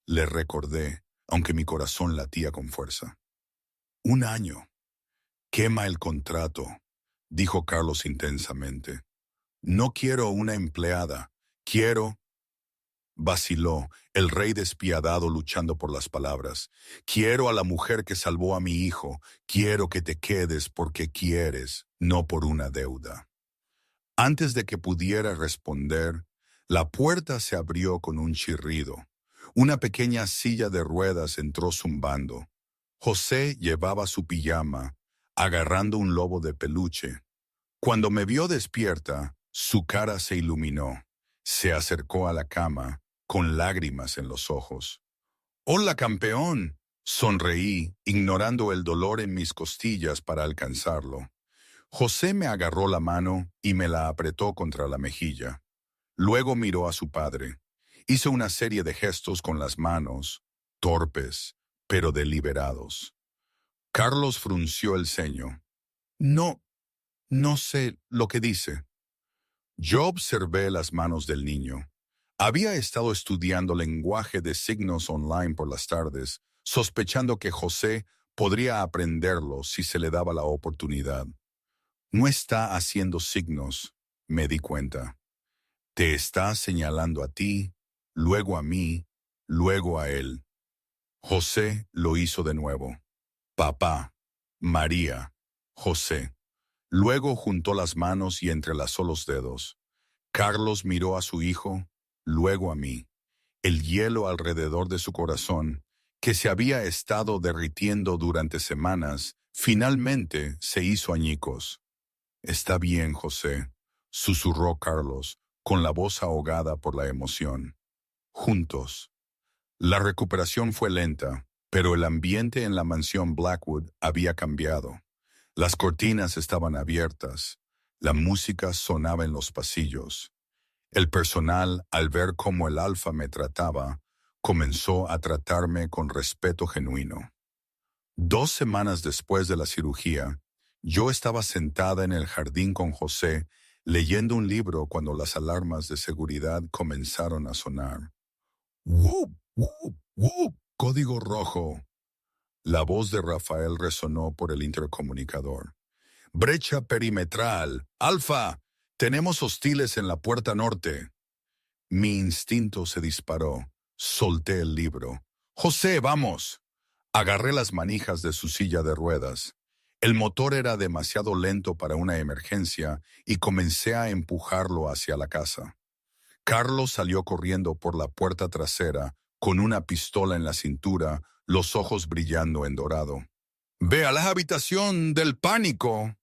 le recordé, aunque mi corazón latía con fuerza. 1 año. Quema el contrato, dijo Carlos intensamente. No quiero una empleada, quiero... Vaciló, el rey despiadado luchando por las palabras. Quiero a la mujer que salvó a mi hijo. Quiero que te quedes porque quieres, no por una deuda. Antes de que pudiera responder, la puerta se abrió con un chirrido. Una pequeña silla de ruedas entró zumbando. José llevaba su pijama, agarrando un lobo de peluche. Cuando me vio despierta, su cara se iluminó. Se acercó a la cama, con lágrimas en los ojos. «¡Hola, campeón!», sonreí, ignorando el dolor en mis costillas para alcanzarlo. José me agarró la mano y me la apretó contra la mejilla. Luego miró a su padre. Hizo una serie de gestos con las manos, torpes, pero deliberados. Carlos frunció el ceño. No sé lo que dice». Yo observé las manos del niño. Había estado estudiando lenguaje de signos online por las tardes, sospechando que José podría aprenderlo si se le daba la oportunidad. No está haciendo signos, me di cuenta. Te está señalando a ti, luego a mí, luego a él. José lo hizo de nuevo. Papá, María, José. Luego juntó las manos y entrelazó los dedos. Carlos miró a su hijo, luego a mí. El hielo alrededor de su corazón, que se había estado derritiendo durante semanas, finalmente se hizo añicos. «Está bien, José», susurró Carlos, con la voz ahogada por la emoción. Juntos. La recuperación fue lenta, pero el ambiente en la mansión Blackwood había cambiado. Las cortinas estaban abiertas. La música sonaba en los pasillos. El personal, al ver cómo el alfa me trataba, Comenzó a tratarme con respeto genuino. 2 semanas después de la cirugía, yo estaba sentada en el jardín con José, leyendo un libro cuando las alarmas de seguridad comenzaron a sonar. ¡Wup, wup, wup! Código rojo. La voz de Rafael resonó por el intercomunicador. Brecha perimetral. Alfa, tenemos hostiles en la puerta norte. Mi instinto se disparó. Solté el libro. José, vamos. Agarré las manijas de su silla de ruedas. El motor era demasiado lento para una emergencia y comencé a empujarlo hacia la casa. Carlos salió corriendo por la puerta trasera con una pistola en la cintura, los ojos brillando en dorado. «¡Ve a la habitación del pánico!»,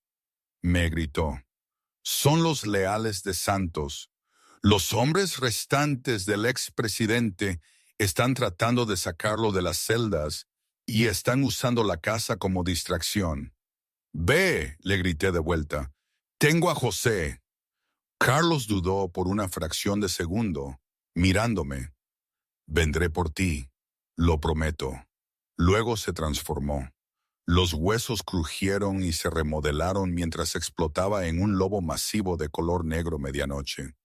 me gritó. «Son los leales de Santos. Los hombres restantes del expresidente están tratando de sacarlo de las celdas y están usando la casa como distracción». «Ve», le grité de vuelta. «Tengo a José». Carlos dudó por una fracción de segundo, mirándome. «Vendré por ti, lo prometo». Luego se transformó. Los huesos crujieron y se remodelaron mientras explotaba en un lobo masivo de color negro medianoche.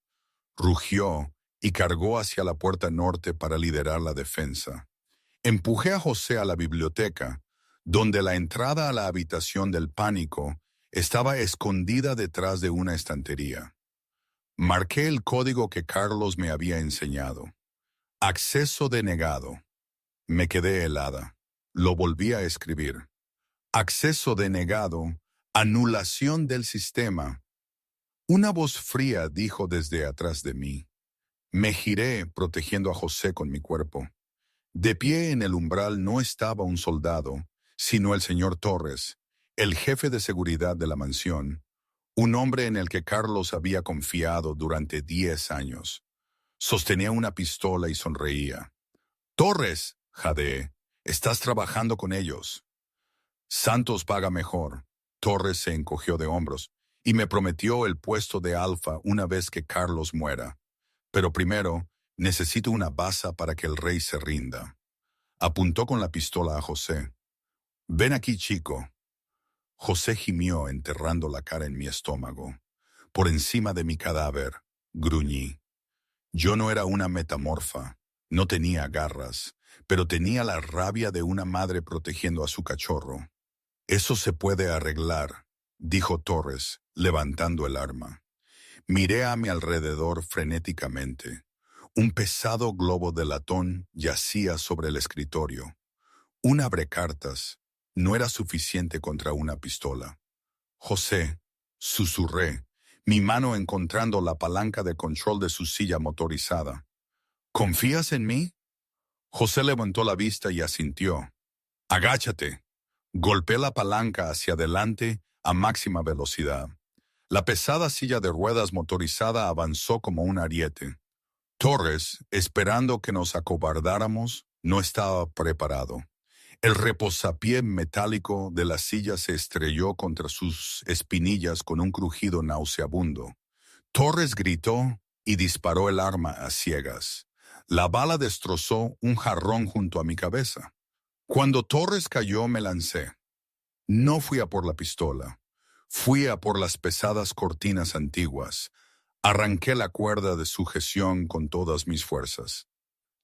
Rugió y cargó hacia la puerta norte para liderar la defensa. Empujé a José a la biblioteca, donde la entrada a la habitación del pánico estaba escondida detrás de una estantería. Marqué el código que Carlos me había enseñado. Acceso denegado. Me quedé helada. Lo volví a escribir. Acceso denegado. Anulación del sistema. Una voz fría dijo desde atrás de mí. Me giré protegiendo a José con mi cuerpo. De pie en el umbral no estaba un soldado, sino el señor Torres, el jefe de seguridad de la mansión, un hombre en el que Carlos había confiado durante 10 años. Sostenía una pistola y sonreía. «Torres», jadeé, «estás trabajando con ellos». «Santos paga mejor». Torres se encogió de hombros y me prometió el puesto de Alfa una vez que Carlos muera. Pero primero, necesito una baza para que el rey se rinda. Apuntó con la pistola a José. «Ven aquí, chico». José gimió enterrando la cara en mi estómago. Por encima de mi cadáver, gruñí. Yo no era una metamorfa, no tenía garras, pero tenía la rabia de una madre protegiendo a su cachorro. «Eso se puede arreglar», dijo Torres, levantando el arma. Miré a mi alrededor frenéticamente. Un pesado globo de latón yacía sobre el escritorio. Un abrecartas no era suficiente contra una pistola. «José», susurré, mi mano encontrando la palanca de control de su silla motorizada. «¿Confías en mí?» José levantó la vista y asintió. «Agáchate». Golpeé la palanca hacia adelante a máxima velocidad. La pesada silla de ruedas motorizada avanzó como un ariete. Torres, esperando que nos acobardáramos, no estaba preparado. El reposapié metálico de la silla se estrelló contra sus espinillas con un crujido nauseabundo. Torres gritó y disparó el arma a ciegas. La bala destrozó un jarrón junto a mi cabeza. Cuando Torres cayó, me lancé. No fui a por la pistola. Fui a por las pesadas cortinas antiguas. Arranqué la cuerda de sujeción con todas mis fuerzas.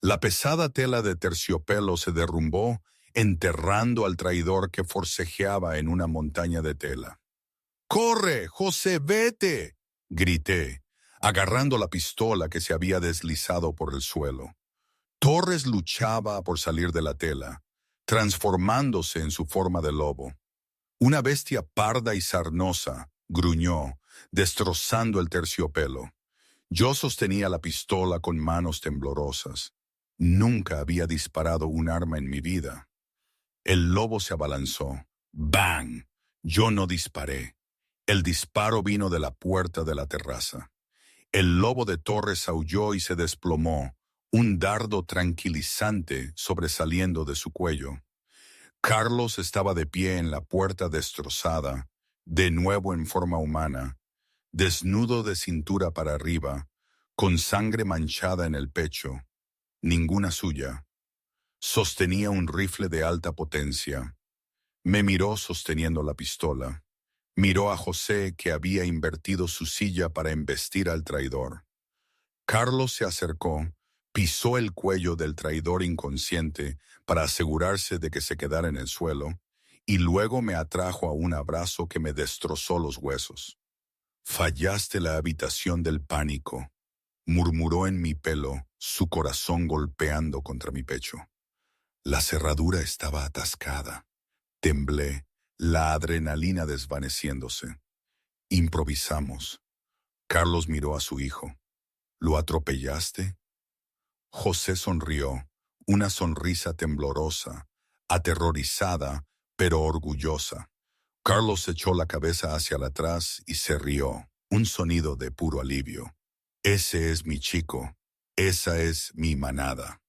La pesada tela de terciopelo se derrumbó, enterrando al traidor que forcejeaba en una montaña de tela. «¡Corre, José, vete!», grité, agarrando la pistola que se había deslizado por el suelo. Torres luchaba por salir de la tela, transformándose en su forma de lobo. Una bestia parda y sarnosa gruñó, destrozando el terciopelo. Yo sostenía la pistola con manos temblorosas. Nunca había disparado un arma en mi vida. El lobo se abalanzó. ¡Bang! Yo no disparé. El disparo vino de la puerta de la terraza. El lobo de Torres aulló y se desplomó, un dardo tranquilizante sobresaliendo de su cuello. Carlos estaba de pie en la puerta destrozada, de nuevo en forma humana, desnudo de cintura para arriba, con sangre manchada en el pecho. ninguna suya. Sostenía un rifle de alta potencia. Me miró sosteniendo la pistola. Miró a José, que había invertido su silla para embestir al traidor. Carlos se acercó, pisó el cuello del traidor inconsciente para asegurarse de que se quedara en el suelo, y luego me atrajo a un abrazo que me destrozó los huesos. Fallaste la habitación del pánico, murmuró en mi pelo, su corazón golpeando contra mi pecho. La cerradura estaba atascada. Temblé, la adrenalina desvaneciéndose. Improvisamos. Carlos miró a su hijo. ¿Lo atropellaste? José sonrió, una sonrisa temblorosa, aterrorizada, pero orgullosa. Carlos echó la cabeza hacia atrás y se rió, un sonido de puro alivio. Ese es mi chico, esa es mi manada.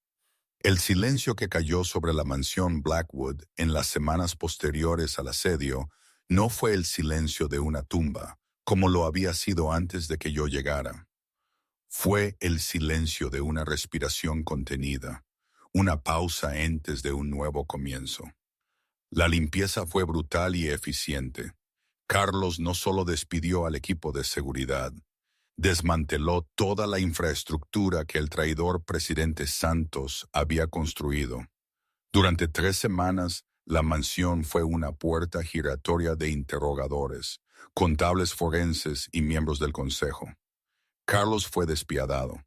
El silencio que cayó sobre la mansión Blackwood en las semanas posteriores al asedio no fue el silencio de una tumba, como lo había sido antes de que yo llegara. Fue el silencio de una respiración contenida, una pausa antes de un nuevo comienzo. La limpieza fue brutal y eficiente. Carlos no solo despidió al equipo de seguridad, desmanteló toda la infraestructura que el traidor presidente Santos había construido. Durante 3 semanas, la mansión fue una puerta giratoria de interrogadores, contables forenses y miembros del consejo. Carlos fue despiadado.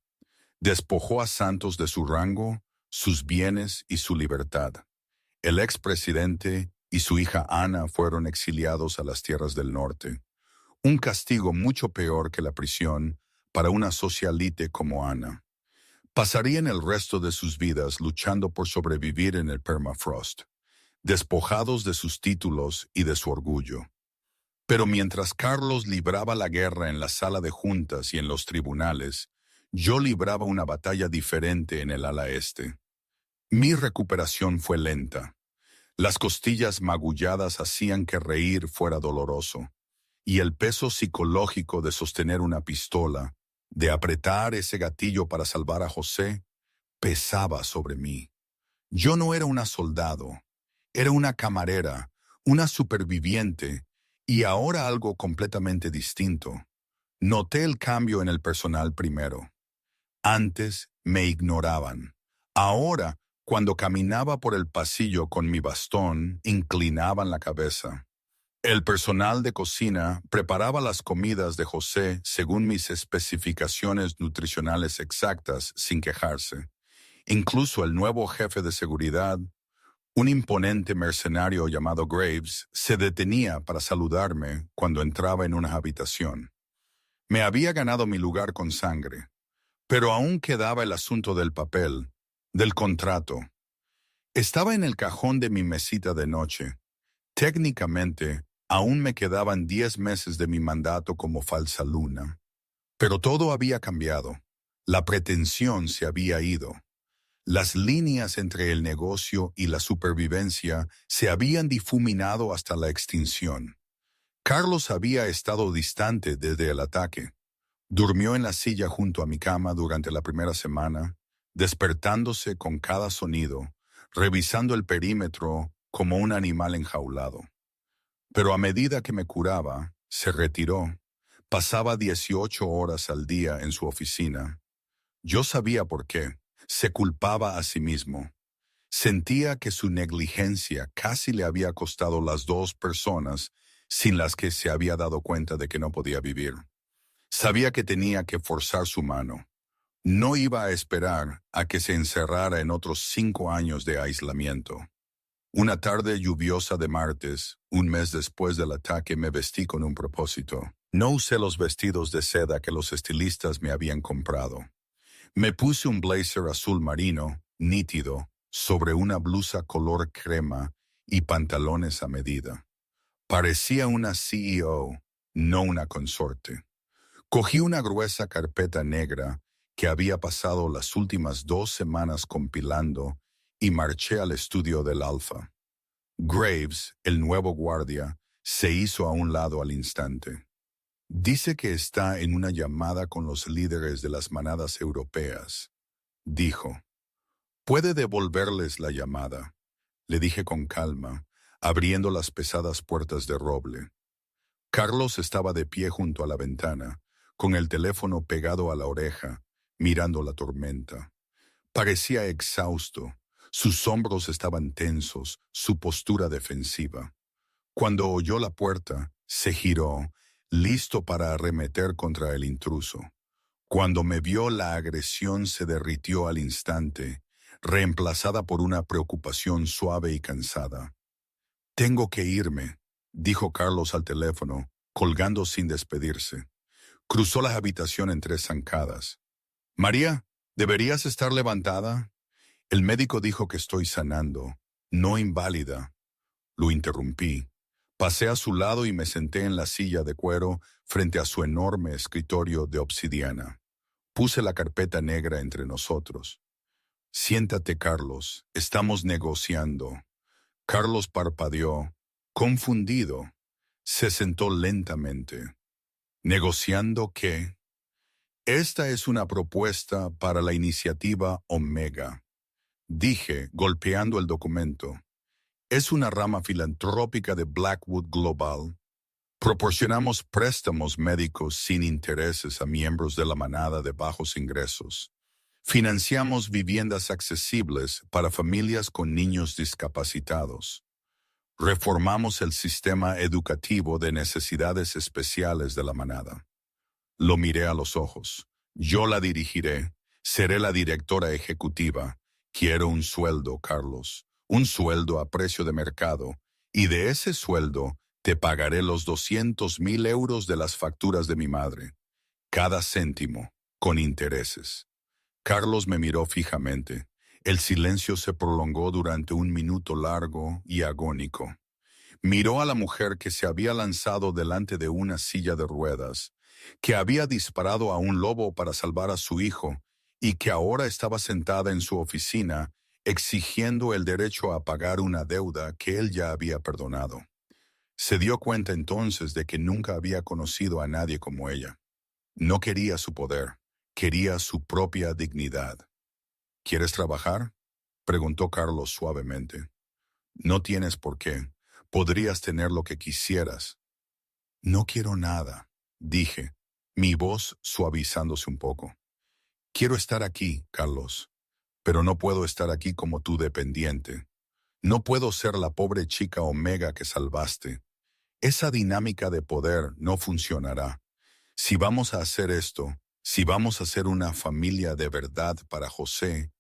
Despojó a Santos de su rango, sus bienes y su libertad. El expresidente y su hija Ana fueron exiliados a las tierras del norte. Un castigo mucho peor que la prisión para una socialite como Ana. Pasarían el resto de sus vidas luchando por sobrevivir en el permafrost, despojados de sus títulos y de su orgullo. Pero mientras Carlos libraba la guerra en la sala de juntas y en los tribunales, yo libraba una batalla diferente en el ala este. Mi recuperación fue lenta. Las costillas magulladas hacían que reír fuera doloroso, y el peso psicológico de sostener una pistola, de apretar ese gatillo para salvar a José, pesaba sobre mí. Yo no era una soldado, era una camarera, una superviviente, y ahora algo completamente distinto. Noté el cambio en el personal primero. Antes me ignoraban. Ahora, cuando caminaba por el pasillo con mi bastón, inclinaban la cabeza. El personal de cocina preparaba las comidas de José según mis especificaciones nutricionales exactas sin quejarse. Incluso el nuevo jefe de seguridad, un imponente mercenario llamado Graves, se detenía para saludarme cuando entraba en una habitación. Me había ganado mi lugar con sangre, pero aún quedaba el asunto del papel, del contrato. Estaba en el cajón de mi mesita de noche. Técnicamente, aún me quedaban 10 meses de mi mandato como falsa luna. Pero todo había cambiado. La pretensión se había ido. Las líneas entre el negocio y la supervivencia se habían difuminado hasta la extinción. Carlos había estado distante desde el ataque. Durmió en la silla junto a mi cama durante la primera semana, despertándose con cada sonido, revisando el perímetro como un animal enjaulado. Pero a medida que me curaba, se retiró. Pasaba 18 horas al día en su oficina. Yo sabía por qué. Se culpaba a sí mismo. Sentía que su negligencia casi le había costado las 2 personas sin las que se había dado cuenta de que no podía vivir. Sabía que tenía que forzar su mano. No iba a esperar a que se encerrara en otros 5 años de aislamiento. Una tarde lluviosa de martes, un mes después del ataque, me vestí con un propósito. No usé los vestidos de seda que los estilistas me habían comprado. Me puse un blazer azul marino, nítido, sobre una blusa color crema y pantalones a medida. Parecía una CEO, no una consorte. Cogí una gruesa carpeta negra que había pasado las últimas 2 semanas compilando y marché al estudio del Alfa. Graves, el nuevo guardia, se hizo a un lado al instante. Dice que está en una llamada con los líderes de las manadas europeas, dijo. Puede devolverles la llamada, le dije con calma, abriendo las pesadas puertas de roble. Carlos estaba de pie junto a la ventana, con el teléfono pegado a la oreja, mirando la tormenta. Parecía exhausto, sus hombros estaban tensos, su postura defensiva. Cuando oyó la puerta, se giró, listo para arremeter contra el intruso. Cuando me vio, la agresión se derritió al instante, reemplazada por una preocupación suave y cansada. «Tengo que irme», dijo Carlos al teléfono, colgando sin despedirse. Cruzó la habitación en 3 zancadas. «María, ¿deberías estar levantada? El médico dijo que estoy sanando, no inválida». Lo interrumpí. Pasé a su lado y me senté en la silla de cuero frente a su enorme escritorio de obsidiana. Puse la carpeta negra entre nosotros. «Siéntate, Carlos, estamos negociando». Carlos parpadeó, confundido. Se sentó lentamente. «¿Negociando qué?» «Esta es una propuesta para la iniciativa Omega», dije, golpeando el documento. «Es una rama filantrópica de Blackwood Global. Proporcionamos préstamos médicos sin intereses a miembros de la manada de bajos ingresos. Financiamos viviendas accesibles para familias con niños discapacitados. Reformamos el sistema educativo de necesidades especiales de la manada». Lo miré a los ojos. «Yo la dirigiré. Seré la directora ejecutiva. Quiero un sueldo, Carlos. Un sueldo a precio de mercado. Y de ese sueldo te pagaré los 200,000 euros de las facturas de mi madre. Cada céntimo, con intereses». Carlos me miró fijamente. El silencio se prolongó durante 1 minuto largo y agónico. Miró a la mujer que se había lanzado delante de una silla de ruedas, que había disparado a un lobo para salvar a su hijo y que ahora estaba sentada en su oficina exigiendo el derecho a pagar una deuda que él ya había perdonado. Se dio cuenta entonces de que nunca había conocido a nadie como ella. No quería su poder, quería su propia dignidad. «¿Quieres trabajar?», preguntó Carlos suavemente. «No tienes por qué. Podrías tener lo que quisieras». «No quiero nada», dije, mi voz suavizándose un poco. «Quiero estar aquí, Carlos, pero no puedo estar aquí como tu dependiente. No puedo ser la pobre chica Omega que salvaste. Esa dinámica de poder no funcionará. Si vamos a hacer esto, si vamos a ser una familia de verdad para José,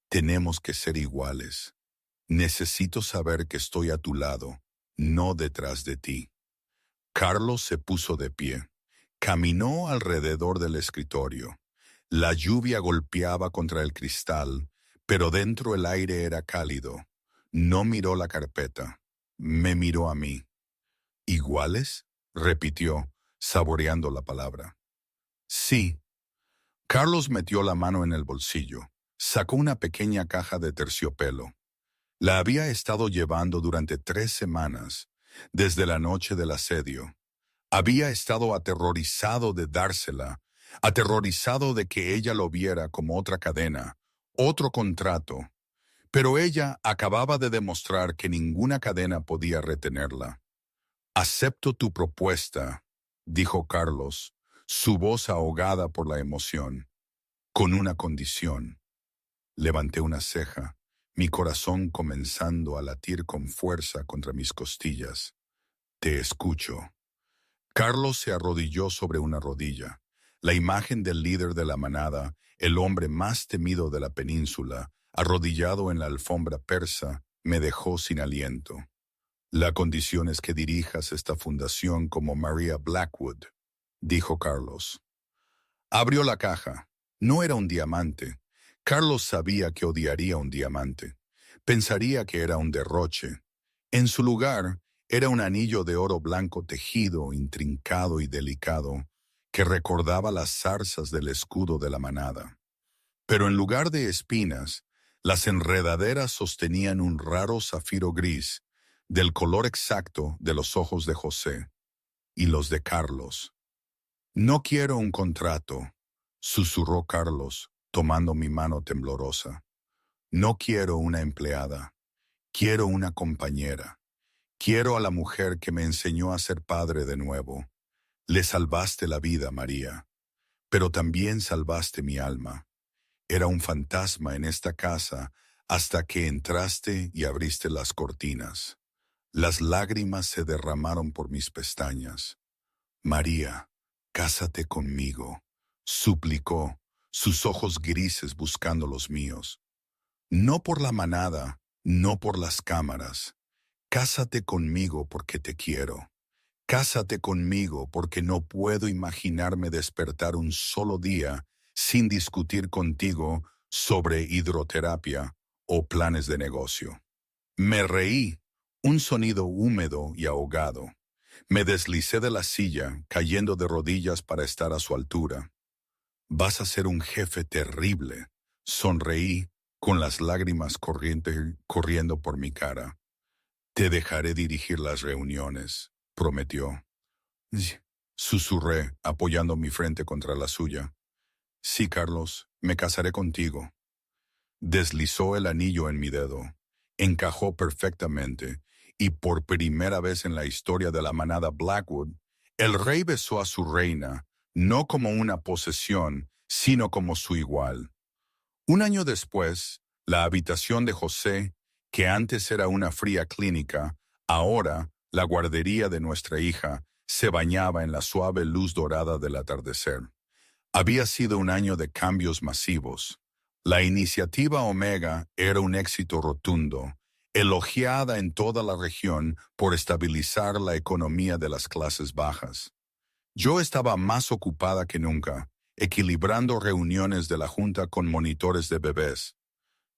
tenemos que ser iguales. Necesito saber que estoy a tu lado, no detrás de ti». Carlos se puso de pie. Caminó alrededor del escritorio. La lluvia golpeaba contra el cristal, pero dentro el aire era cálido. No miró la carpeta. Me miró a mí. «¿Iguales?», repitió, saboreando la palabra. «Sí». Carlos metió la mano en el bolsillo. Sacó una pequeña caja de terciopelo. La había estado llevando durante 3 semanas, desde la noche del asedio. Había estado aterrorizado de dársela, aterrorizado de que ella lo viera como otra cadena, otro contrato. Pero ella acababa de demostrar que ninguna cadena podía retenerla. «Acepto tu propuesta», dijo Carlos, su voz ahogada por la emoción, «con una condición». Levanté una ceja, mi corazón comenzando a latir con fuerza contra mis costillas. «Te escucho». Carlos se arrodilló sobre una rodilla. La imagen del líder de la manada, el hombre más temido de la península, arrodillado en la alfombra persa, me dejó sin aliento. «La condición es que dirijas esta fundación como Maria Blackwood», dijo Carlos. Abrió la caja. No era un diamante. Carlos sabía que odiaría un diamante. Pensaría que era un derroche. En su lugar, era un anillo de oro blanco tejido, intrincado y delicado, que recordaba las zarzas del escudo de la manada. Pero en lugar de espinas, las enredaderas sostenían un raro zafiro gris, del color exacto de los ojos de José y los de Carlos. «No quiero un contrato», susurró Carlos, tomando mi mano temblorosa. No quiero una empleada, quiero una compañera. Quiero a la mujer que me enseñó a ser padre de nuevo. Le salvaste la vida, María, pero también salvaste mi alma. Era un fantasma en esta casa hasta que entraste y abriste las cortinas. Las lágrimas se derramaron por mis pestañas. María, cásate conmigo, suplicó, sus ojos grises buscando los míos. No por la manada, no por las cámaras. Cásate conmigo porque te quiero. Cásate conmigo porque no puedo imaginarme despertar un solo día sin discutir contigo sobre hidroterapia o planes de negocio. Me reí, un sonido húmedo y ahogado. Me deslicé de la silla, cayendo de rodillas para estar a su altura. Vas a ser un jefe terrible. Sonreí, con las lágrimas corriendo por mi cara. Te dejaré dirigir las reuniones, prometió. Sí, susurré, apoyando mi frente contra la suya. Sí, Carlos, me casaré contigo. Deslizó el anillo en mi dedo. Encajó perfectamente, y por primera vez en la historia de la manada Blackwood, el rey besó a su reina, no como una posesión, sino como su igual. Un año después, la habitación de José, que antes era una fría clínica, ahora la guardería de nuestra hija, se bañaba en la suave luz dorada del atardecer. Había sido un año de cambios masivos. La iniciativa Omega era un éxito rotundo, elogiada en toda la región por estabilizar la economía de las clases bajas. Yo estaba más ocupada que nunca, equilibrando reuniones de la junta con monitores de bebés.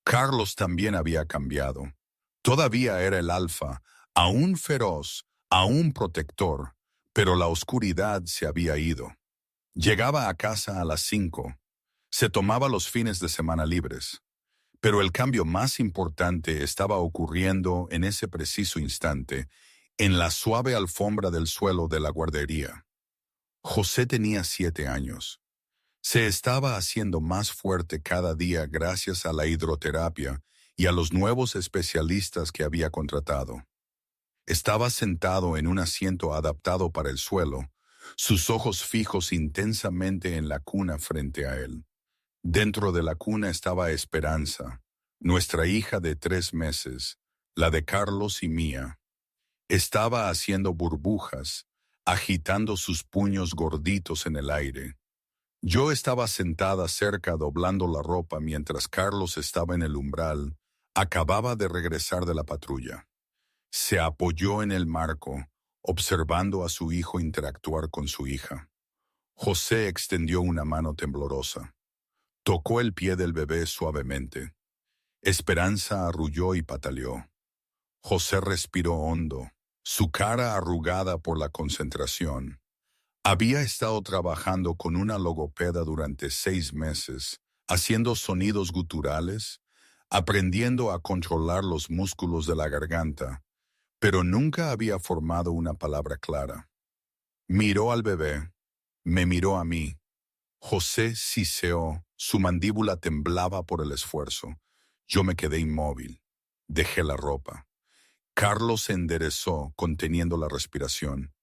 Carlos también había cambiado. Todavía era el alfa, aún feroz, aún protector, pero la oscuridad se había ido. Llegaba a casa a las 5. Se tomaba los fines de semana libres. Pero el cambio más importante estaba ocurriendo en ese preciso instante, en la suave alfombra del suelo de la guardería. José tenía 7 años. Se estaba haciendo más fuerte cada día gracias a la hidroterapia y a los nuevos especialistas que había contratado. Estaba sentado en un asiento adaptado para el suelo, sus ojos fijos intensamente en la cuna frente a él. Dentro de la cuna estaba Esperanza, nuestra hija de 3 meses, la de Carlos y mía. Estaba haciendo burbujas, agitando sus puños gorditos en el aire. Yo estaba sentada cerca doblando la ropa mientras Carlos estaba en el umbral. Acababa de regresar de la patrulla. Se apoyó en el marco, observando a su hijo interactuar con su hija. José extendió una mano temblorosa. Tocó el pie del bebé suavemente. Esperanza arrulló y pataleó. José respiró hondo, su cara arrugada por la concentración. Había estado trabajando con una logopeda durante 6 meses, haciendo sonidos guturales, aprendiendo a controlar los músculos de la garganta, pero nunca había formado una palabra clara. Miró al bebé, me miró a mí. José siseó, su mandíbula temblaba por el esfuerzo. Yo me quedé inmóvil. Dejé la ropa. Carlos se enderezó, conteniendo la respiración.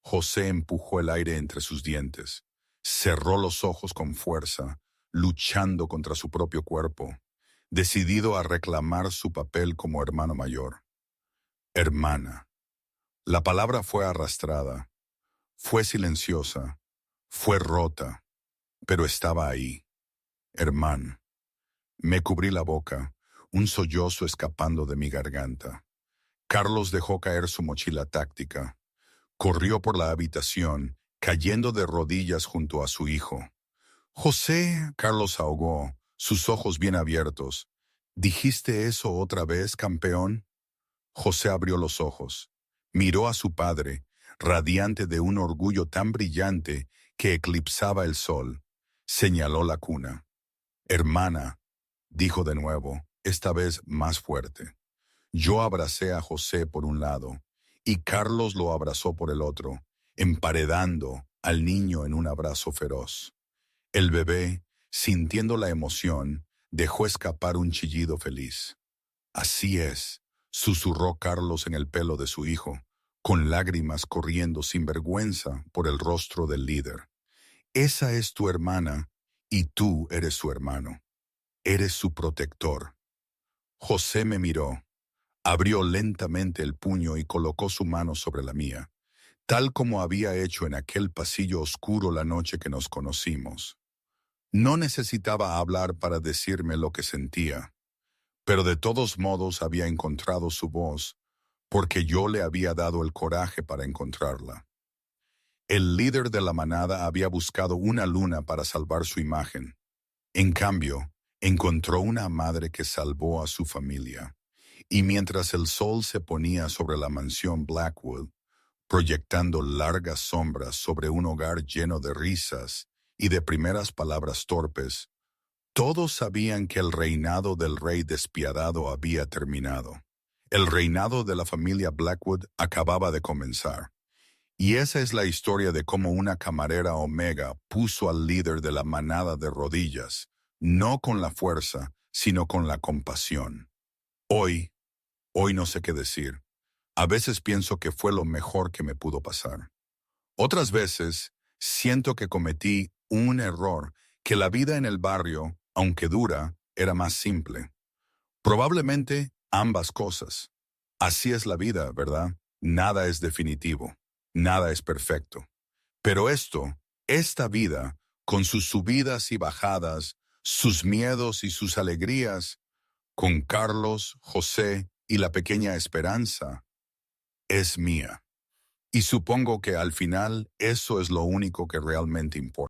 José empujó el aire entre sus dientes. Cerró los ojos con fuerza, luchando contra su propio cuerpo, decidido a reclamar su papel como hermano mayor. Hermana. La palabra fue arrastrada, fue silenciosa, fue rota, pero estaba ahí. Hermano. Me cubrí la boca, un sollozo escapando de mi garganta. Carlos dejó caer su mochila táctica. Corrió por la habitación, cayendo de rodillas junto a su hijo. José, Carlos ahogó, sus ojos bien abiertos. ¿Dijiste eso otra vez, campeón? José abrió los ojos. Miró a su padre, radiante de un orgullo tan brillante que eclipsaba el sol. Señaló la cuna. Hermana, dijo de nuevo, esta vez más fuerte. Yo abracé a José por un lado, y Carlos lo abrazó por el otro, emparedando al niño en un abrazo feroz. El bebé, sintiendo la emoción, dejó escapar un chillido feliz. Así es, susurró Carlos en el pelo de su hijo, con lágrimas corriendo sin vergüenza por el rostro del líder. Esa es tu hermana y tú eres su hermano. Eres su protector. José me miró, abrió lentamente el puño y colocó su mano sobre la mía, tal como había hecho en aquel pasillo oscuro la noche que nos conocimos. No necesitaba hablar para decirme lo que sentía, pero de todos modos había encontrado su voz, porque yo le había dado el coraje para encontrarla. El líder de la manada había buscado una luna para salvar su imagen. En cambio, encontró una madre que salvó a su familia. Y mientras el sol se ponía sobre la mansión Blackwood, proyectando largas sombras sobre un hogar lleno de risas y de primeras palabras torpes, todos sabían que el reinado del rey despiadado había terminado. El reinado de la familia Blackwood acababa de comenzar. Y esa es la historia de cómo una camarera Omega puso al líder de la manada de rodillas, no con la fuerza, sino con la compasión. Hoy, hoy no sé qué decir. A veces pienso que fue lo mejor que me pudo pasar. Otras veces siento que cometí un error, que la vida en el barrio, aunque dura, era más simple. Probablemente ambas cosas. Así es la vida, ¿verdad? Nada es definitivo, nada es perfecto. Pero esta vida, con sus subidas y bajadas, sus miedos y sus alegrías, con Carlos, José y la pequeña Esperanza, es mía. Y supongo que al final eso es lo único que realmente importa.